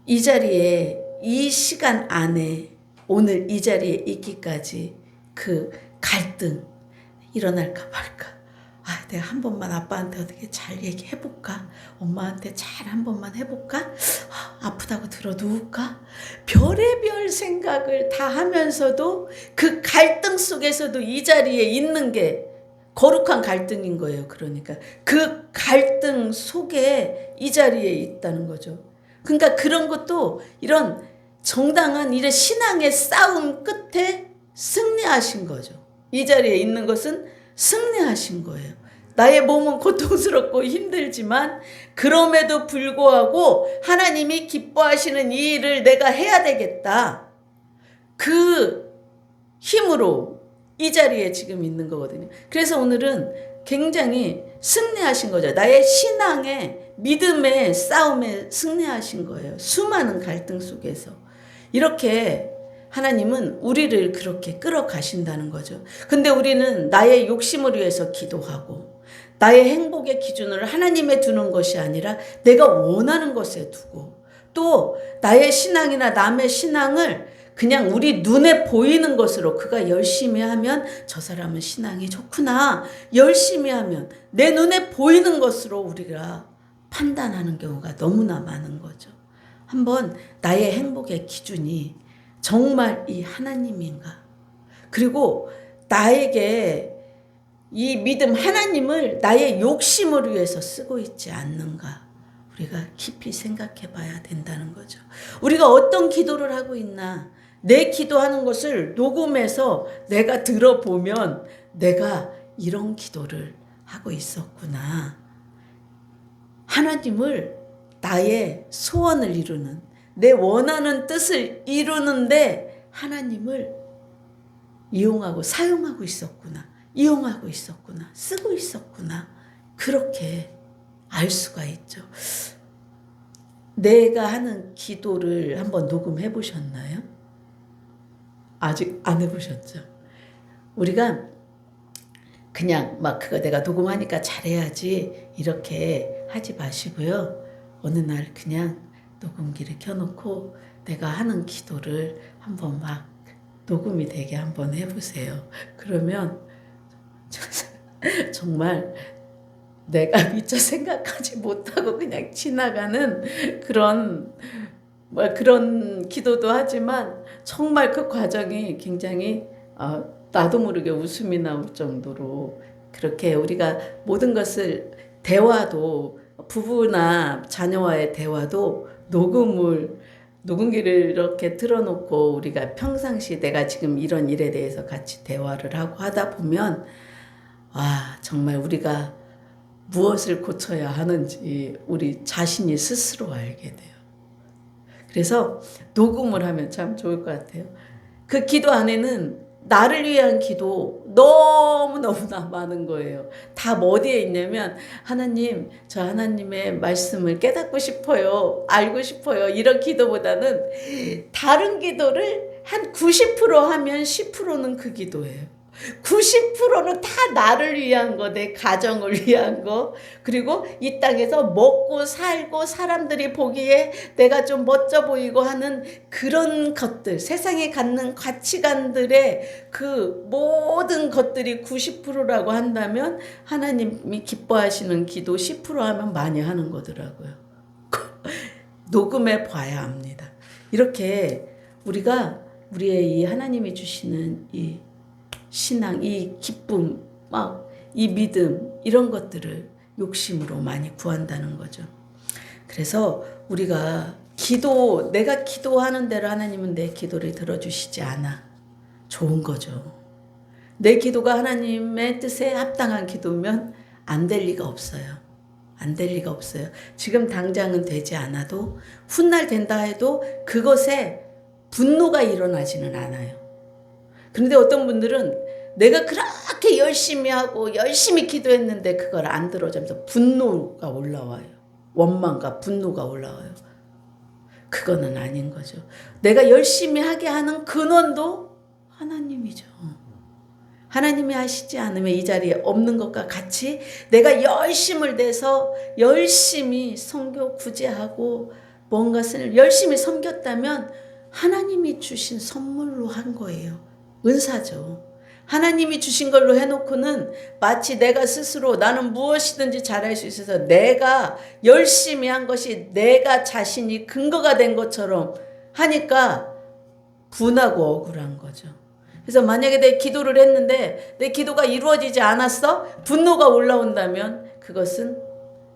이 자리에 이 시간 안에 오늘 이 자리에 있기까지 그 갈등 일어날까 말까. 내가 한 번만 아빠한테 어떻게 잘 얘기해볼까? 엄마한테 잘 한 번만 해볼까? 아프다고 들어 누울까? 별의별 생각을 다 하면서도 그 갈등 속에서도 이 자리에 있는 게 거룩한 갈등인 거예요. 그러니까 그 갈등 속에 이 자리에 있다는 거죠. 그러니까 그런 것도 이런 정당한 이런 신앙의 싸움 끝에 승리하신 거죠. 이 자리에 있는 것은 승리하신 거예요. 나의 몸은 고통스럽고 힘들지만 그럼에도 불구하고 하나님이 기뻐하시는 이 일을 내가 해야 되겠다. 그 힘으로 이 자리에 지금 있는 거거든요. 그래서 오늘은 굉장히 승리하신 거죠. 나의 신앙의 믿음의 싸움에 승리하신 거예요. 수많은 갈등 속에서. 이렇게 하나님은 우리를 그렇게 끌어가신다는 거죠. 근데 우리는 나의 욕심을 위해서 기도하고 나의 행복의 기준을 하나님에 두는 것이 아니라 내가 원하는 것에 두고 또 나의 신앙이나 남의 신앙을 그냥 우리 눈에 보이는 것으로 그가 열심히 하면 저 사람은 신앙이 좋구나. 열심히 하면 내 눈에 보이는 것으로 우리가 판단하는 경우가 너무나 많은 거죠. 한번 나의 행복의 기준이 정말 이 하나님인가? 그리고 나에게 이 믿음 하나님을 나의 욕심을 위해서 쓰고 있지 않는가? 우리가 깊이 생각해 봐야 된다는 거죠. 우리가 어떤 기도를 하고 있나? 내 기도하는 것을 녹음해서 내가 들어보면 내가 이런 기도를 하고 있었구나. 하나님을 나의 소원을 이루는 내 원하는 뜻을 이루는데 하나님을 이용하고 사용하고 있었구나. 이용하고 있었구나. 쓰고 있었구나. 그렇게 알 수가 있죠. 내가 하는 기도를 한번 녹음해 보셨나요? 아직 안 해보셨죠? 우리가 그냥 막 그거 내가 녹음하니까 잘해야지 이렇게 하지 마시고요. 어느 날 그냥 녹음기를 켜놓고 내가 하는 기도를 한번 막 녹음이 되게 한번 해보세요. 그러면 정말 내가 미처 생각하지 못하고 그냥 지나가는 그런 기도도 하지만 정말 그 과정이 굉장히 나도 모르게 웃음이 나올 정도로 그렇게 우리가 모든 것을 대화도 부부나 자녀와의 대화도 녹음기를 이렇게 틀어놓고 우리가 평상시 내가 지금 이런 일에 대해서 같이 대화를 하고 하다 보면 정말 우리가 무엇을 고쳐야 하는지 우리 자신이 스스로 알게 돼요. 그래서 녹음을 하면 참 좋을 것 같아요. 그 기도 안에는 나를 위한 기도 너무너무나 많은 거예요. 다 어디에 있냐면 하나님, 저 하나님의 말씀을 깨닫고 싶어요. 알고 싶어요. 이런 기도보다는 다른 기도를 한 90% 하면 10%는 그 기도예요. 90%는 다 나를 위한 거, 내 가정을 위한 거, 그리고 이 땅에서 먹고 살고 사람들이 보기에 내가 좀 멋져 보이고 하는 그런 것들, 세상에 갖는 가치관들의 그 모든 것들이 90%라고 한다면 하나님이 기뻐하시는 기도 10% 하면 많이 하는 거더라고요. 녹음해 봐야 합니다. 이렇게 우리가 우리의 이 하나님이 주시는 이 신앙, 이 기쁨, 이 믿음 이런 것들을 욕심으로 많이 구한다는 거죠. 그래서 우리가 내가 기도하는 대로 하나님은 내 기도를 들어주시지 않아. 좋은 거죠. 내 기도가 하나님의 뜻에 합당한 기도면 안 될 리가 없어요. 안 될 리가 없어요. 지금 당장은 되지 않아도 훗날 된다 해도 그것에 분노가 일어나지는 않아요. 그런데 어떤 분들은 내가 그렇게 열심히 하고 열심히 기도했는데 그걸 안 들어주면서 분노가 올라와요. 원망과 분노가 올라와요. 그거는 아닌 거죠. 내가 열심히 하게 하는 근원도 하나님이죠. 하나님이 하시지 않으면 이 자리에 없는 것과 같이 내가 열심을 내서 열심히 선교 구제하고 뭔가를 열심히 섬겼다면 하나님이 주신 선물로 한 거예요. 은사죠. 하나님이 주신 걸로 해놓고는 마치 내가 스스로 나는 무엇이든지 잘할 수 있어서 내가 열심히 한 것이 내가 자신이 근거가 된 것처럼 하니까 분하고 억울한 거죠. 그래서 만약에 내 기도를 했는데 내 기도가 이루어지지 않았어? 분노가 올라온다면 그것은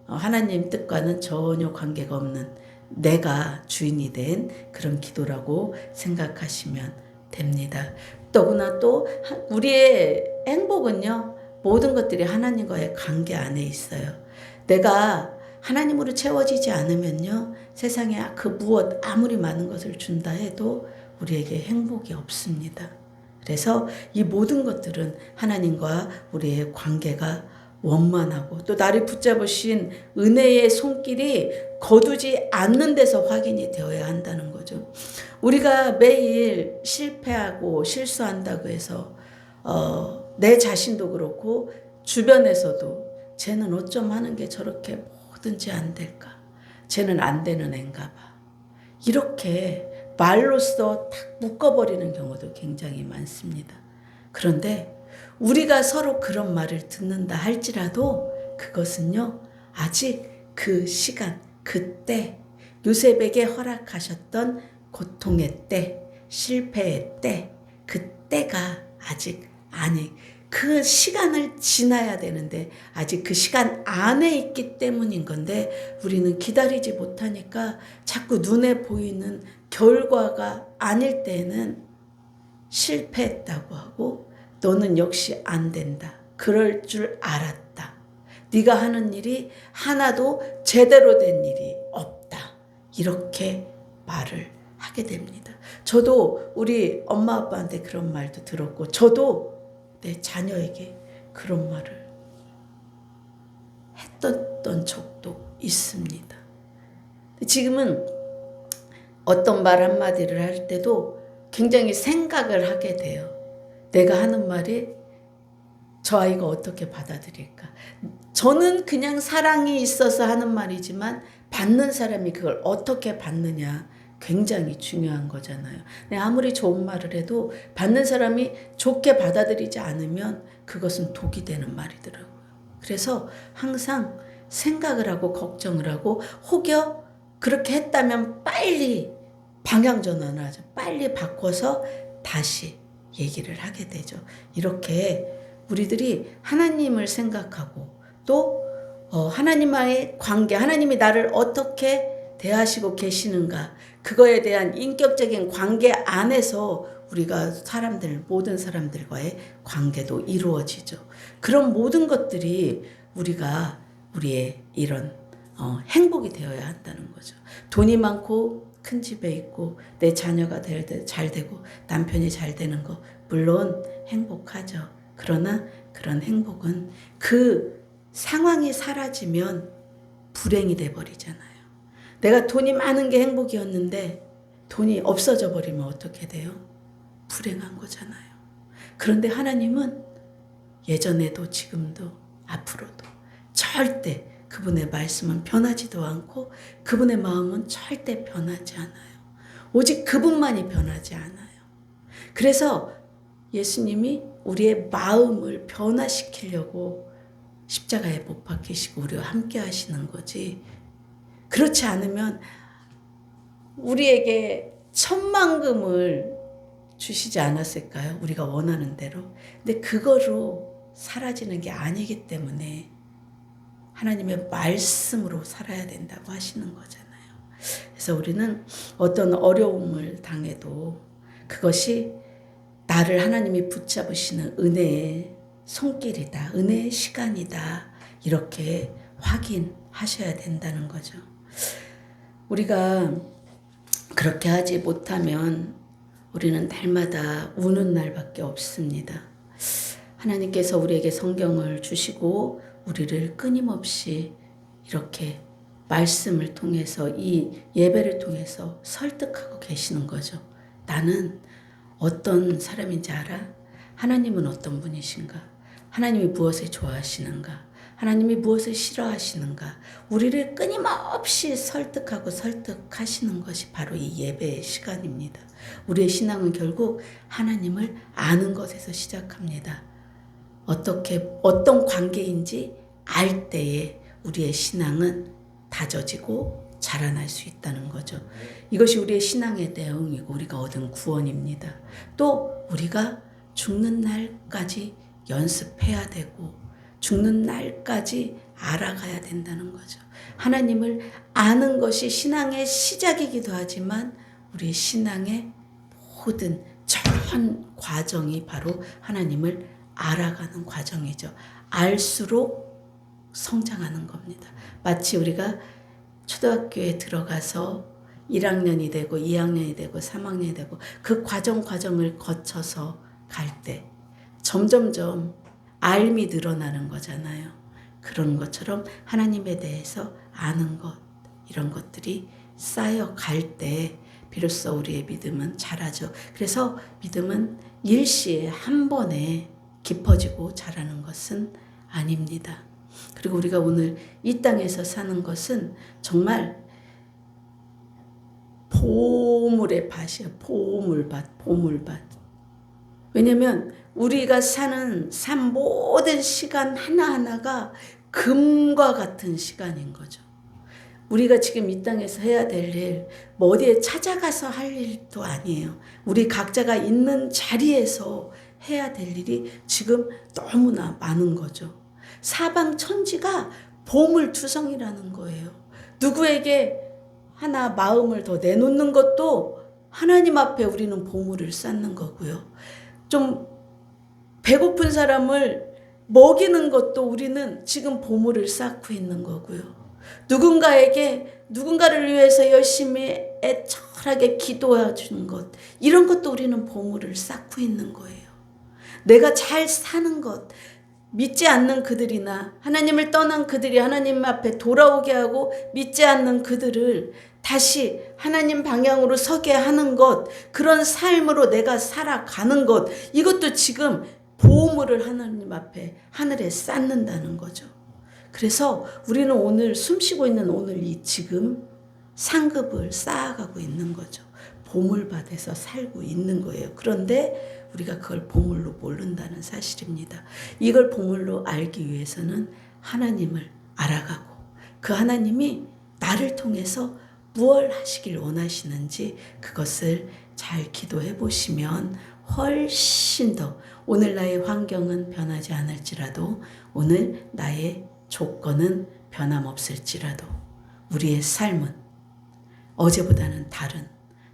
하나님 뜻과는 전혀 관계가 없는 내가 주인이 된 그런 기도라고 생각하시면 됩니다. 더구나 또 우리의 행복은요, 모든 것들이 하나님과의 관계 안에 있어요. 내가 하나님으로 채워지지 않으면요, 세상에 그 무엇 아무리 많은 것을 준다 해도 우리에게 행복이 없습니다. 그래서 이 모든 것들은 하나님과 우리의 관계가 원만하고 또 나를 붙잡으신 은혜의 손길이 거두지 않는 데서 확인이 되어야 한다는 거죠. 우리가 매일 실패하고 실수한다고 해서 내 자신도 그렇고 주변에서도 쟤는 어쩜 하는 게 저렇게 뭐든지 안 될까? 쟤는 안 되는 애인가 봐. 이렇게 말로써 탁 묶어버리는 경우도 굉장히 많습니다. 그런데 우리가 서로 그런 말을 듣는다 할지라도 그것은요, 아직 그 시간, 그때 요셉에게 허락하셨던 고통의 때, 실패의 때, 그때가 아직 아니, 그 시간을 지나야 되는데 아직 그 시간 안에 있기 때문인 건데 우리는 기다리지 못하니까 자꾸 눈에 보이는 결과가 아닐 때에는 실패했다고 하고 너는 역시 안 된다. 그럴 줄 알았다. 네가 하는 일이 하나도 제대로 된 일이 없다. 이렇게 말을 하게 됩니다. 저도 우리 엄마 아빠한테 그런 말도 들었고 저도 내 자녀에게 그런 말을 했던 적도 있습니다. 지금은 어떤 말 한마디를 할 때도 굉장히 생각을 하게 돼요. 내가 하는 말이 저 아이가 어떻게 받아들일까? 저는 그냥 사랑이 있어서 하는 말이지만 받는 사람이 그걸 어떻게 받느냐 굉장히 중요한 거잖아요. 아무리 좋은 말을 해도 받는 사람이 좋게 받아들이지 않으면 그것은 독이 되는 말이더라고요. 그래서 항상 생각을 하고 걱정을 하고 혹여 그렇게 했다면 빨리 방향 전환을 하죠. 빨리 바꿔서 다시 얘기를 하게 되죠. 이렇게 우리들이 하나님을 생각하고 또 하나님과의 관계, 하나님이 나를 어떻게 대하시고 계시는가, 그거에 대한 인격적인 관계 안에서 우리가 모든 사람들과의 관계도 이루어지죠. 그런 모든 것들이 우리의 이런 행복이 되어야 한다는 거죠. 돈이 많고 큰 집에 있고 내 자녀가 잘 되고 남편이 잘 되는 거 물론 행복하죠. 그러나 그런 행복은 그 상황이 사라지면 불행이 돼버리잖아요. 내가 돈이 많은 게 행복이었는데 돈이 없어져 버리면 어떻게 돼요? 불행한 거잖아요. 그런데 하나님은 예전에도 지금도 앞으로도 절대 그분의 말씀은 변하지도 않고 그분의 마음은 절대 변하지 않아요. 오직 그분만이 변하지 않아요. 그래서 예수님이 우리의 마음을 변화시키려고 십자가에 못 박히시고 우리와 함께 하시는 거지. 그렇지 않으면 우리에게 천만금을 주시지 않았을까요? 우리가 원하는 대로. 근데 그거로 사라지는 게 아니기 때문에 하나님의 말씀으로 살아야 된다고 하시는 거잖아요. 그래서 우리는 어떤 어려움을 당해도 그것이 나를 하나님이 붙잡으시는 은혜의 손길이다. 은혜의 시간이다. 이렇게 확인하셔야 된다는 거죠. 우리가 그렇게 하지 못하면 우리는 날마다 우는 날밖에 없습니다. 하나님께서 우리에게 성경을 주시고 우리를 끊임없이 이렇게 말씀을 통해서 이 예배를 통해서 설득하고 계시는 거죠. 나는 어떤 사람인지 알아? 하나님은 어떤 분이신가? 하나님이 무엇을 좋아하시는가? 하나님이 무엇을 싫어하시는가? 우리를 끊임없이 설득하시는 것이 바로 이 예배의 시간입니다. 우리의 신앙은 결국 하나님을 아는 것에서 시작합니다. 어떤 관계인지 알 때에 우리의 신앙은 다져지고 자라날 수 있다는 거죠. 이것이 우리의 신앙의 내용이고 우리가 얻은 구원입니다. 또 우리가 죽는 날까지 연습해야 되고 죽는 날까지 알아가야 된다는 거죠. 하나님을 아는 것이 신앙의 시작이기도 하지만 우리 신앙의 모든 전 과정이 바로 하나님을 알아가는 과정이죠. 알수록 성장하는 겁니다. 마치 우리가 초등학교에 들어가서 1학년이 되고 2학년이 되고 3학년이 되고 그 과정을 거쳐서 갈 때 점점점 알미 늘어나는 거잖아요. 그런 것처럼 하나님에 대해서 아는 것, 이런 것들이 쌓여갈 때 비로소 우리의 믿음은 자라죠. 그래서 믿음은 일시에 한 번에 깊어지고 자라는 것은 아닙니다. 그리고 우리가 오늘 이 땅에서 사는 것은 정말 보물의 밭이에요. 보물밭. 왜냐면 우리가 사는 삶 모든 시간 하나하나가 금과 같은 시간인 거죠. 우리가 지금 이 땅에서 해야 될 일, 뭐 어디에 찾아가서 할 일도 아니에요. 우리 각자가 있는 자리에서 해야 될 일이 지금 너무나 많은 거죠. 사방천지가 보물투성이라는 거예요. 누구에게 하나 마음을 더 내놓는 것도 하나님 앞에 우리는 보물을 쌓는 거고요. 좀 배고픈 사람을 먹이는 것도 우리는 지금 보물을 쌓고 있는 거고요. 누군가를 위해서 열심히 애절하게 기도해 주는 것, 이런 것도 우리는 보물을 쌓고 있는 거예요. 내가 잘 사는 것, 믿지 않는 그들이나 하나님을 떠난 그들이 하나님 앞에 돌아오게 하고 믿지 않는 그들을 다시 하나님 방향으로 서게 하는 것, 그런 삶으로 내가 살아가는 것, 이것도 지금 보물을 하나님 앞에 하늘에 쌓는다는 거죠. 그래서 우리는 오늘 숨쉬고 있는 오늘 이 지금 상급을 쌓아가고 있는 거죠. 보물밭에서 살고 있는 거예요. 그런데 우리가 그걸 보물로 모른다는 사실입니다. 이걸 보물로 알기 위해서는 하나님을 알아가고 그 하나님이 나를 통해서 무엇을 하시길 원하시는지 그것을 잘 기도해 보시면 훨씬 더 오늘 나의 환경은 변하지 않을지라도 오늘 나의 조건은 변함없을지라도 우리의 삶은 어제보다는 다른,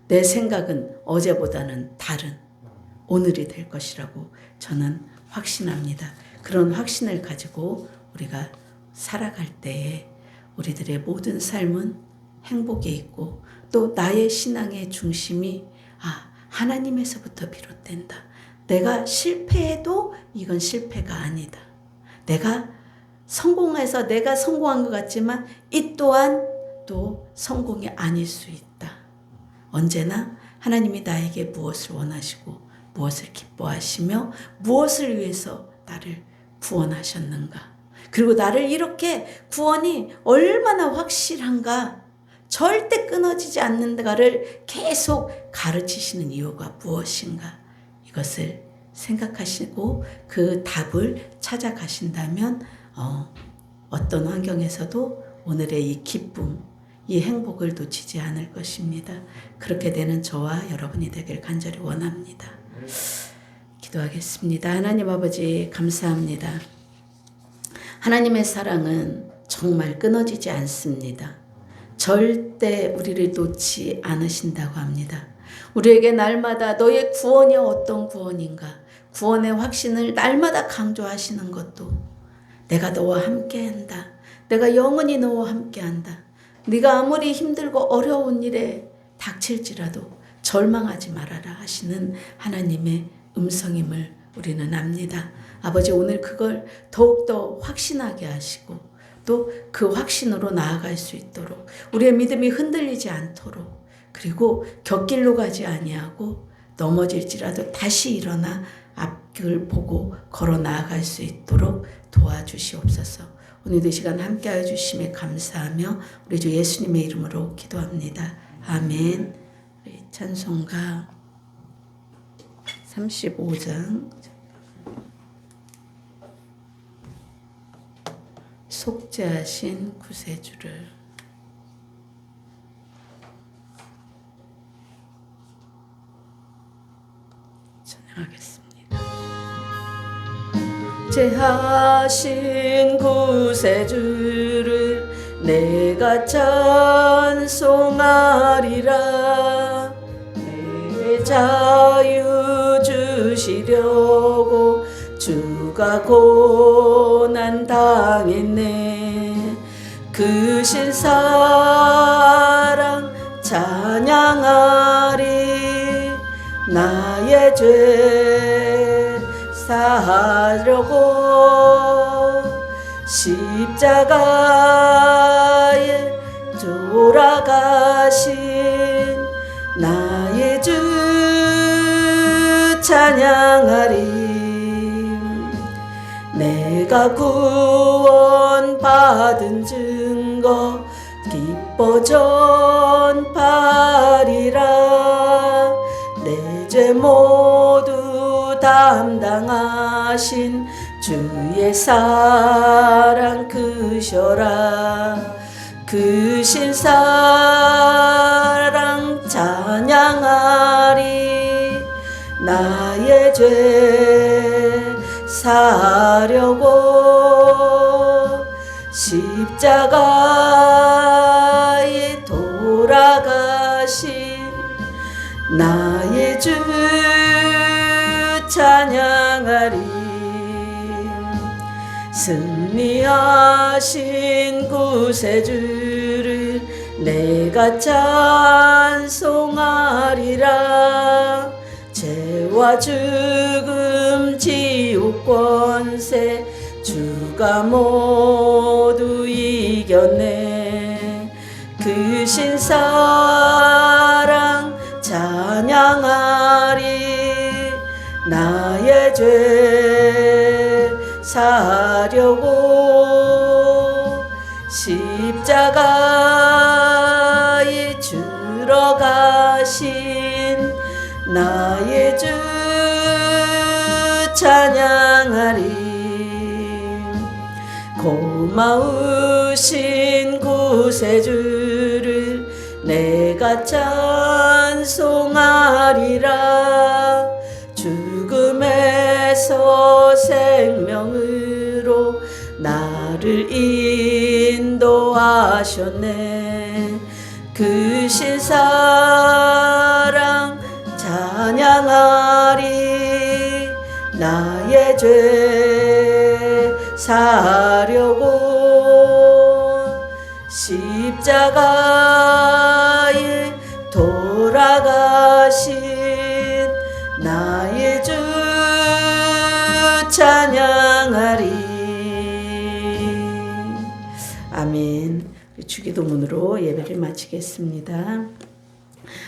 내 생각은 어제보다는 다른 오늘이 될 것이라고 저는 확신합니다. 그런 확신을 가지고 우리가 살아갈 때에 우리들의 모든 삶은 행복에 있고 또 나의 신앙의 중심이 하나님에서부터 비롯된다. 내가 실패해도 이건 실패가 아니다. 내가 성공해서 내가 성공한 것 같지만 이 또한 또 성공이 아닐 수 있다. 언제나 하나님이 나에게 무엇을 원하시고 무엇을 기뻐하시며 무엇을 위해서 나를 구원하셨는가. 그리고 나를 이렇게 구원이 얼마나 확실한가, 절대 끊어지지 않는가를 계속 가르치시는 이유가 무엇인가. 이것을 생각하시고 그 답을 찾아가신다면 어떤 환경에서도 오늘의 이 기쁨, 이 행복을 놓치지 않을 것입니다. 그렇게 되는 저와 여러분이 되길 간절히 원합니다. 기도하겠습니다. 하나님 아버지 감사합니다. 하나님의 사랑은 정말 끊어지지 않습니다. 절대 우리를 놓지 않으신다고 합니다. 우리에게 날마다 너의 구원이 어떤 구원인가, 구원의 확신을 날마다 강조하시는 것도 내가 너와 함께한다. 내가 영원히 너와 함께한다. 네가 아무리 힘들고 어려운 일에 닥칠지라도 절망하지 말아라 하시는 하나님의 음성임을 우리는 압니다. 아버지 오늘 그걸 더욱더 확신하게 하시고 또 그 확신으로 나아갈 수 있도록 우리의 믿음이 흔들리지 않도록 그리고 곁길로 가지 아니하고 넘어질지라도 다시 일어나 앞을 보고 걸어 나아갈 수 있도록 도와주시옵소서. 오늘도 이 시간 함께하여 주심에 감사하며 우리 주 예수님의 이름으로 기도합니다. 아멘. 우리 찬송가 35장 속죄하신 구세주를 찬양하겠습니다. 정죄하신 구세주를 내가 찬송하리라. 내 자유 주시려고 주가 고난 당했네. 그 신사랑 찬양하리. 나의 죄 사하려고 십자가에 돌아가신 나의 주 찬양하리. 내가 구원받은 증거 기뻐 전파리라. 내 죄 모두 담당하신 주의 사랑 크셔라. 크신 사랑 찬양하리. 나의 죄 사려고 십자가에 돌아가신 나의 주 찬양하리. 승리하신 구세주를 내가 찬송하리라. 죄와 죽음 지옥 권세 주가 모두 이겼네. 그 신사랑 찬양하리. 나의 죄 사려고 십자가에 들어가신 나의 주 찬양하리. 고마우신 구세주를 내가 찬송하리라. 죽음에서 생명으로 나를 인도하셨네. 그 신사랑 찬양하리. 나의 죄 사려고 십자가에 돌아가신 나의 주 찬양하리. 아멘. 주기도문으로 예배를 마치겠습니다.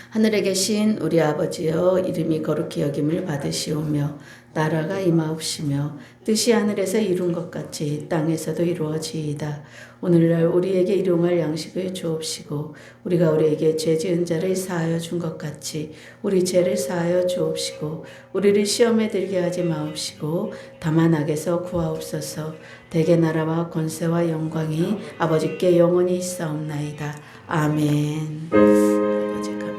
하늘에 계신 우리 아버지여, 이름이 거룩히 여김을 받으시오며 나라가 임하옵시며 뜻이 하늘에서 이룬 것 같이 땅에서도 이루어지이다. 오늘날 우리에게 일용할 양식을 주옵시고 우리가 우리에게 죄 지은 자를 사하여 준 것 같이 우리 죄를 사하여 주옵시고 우리를 시험에 들게 하지 마옵시고 다만 악에서 구하옵소서. 대개 나라와 권세와 영광이 아버지께 영원히 있사옵나이다. 아멘. 아버지 감사합니다.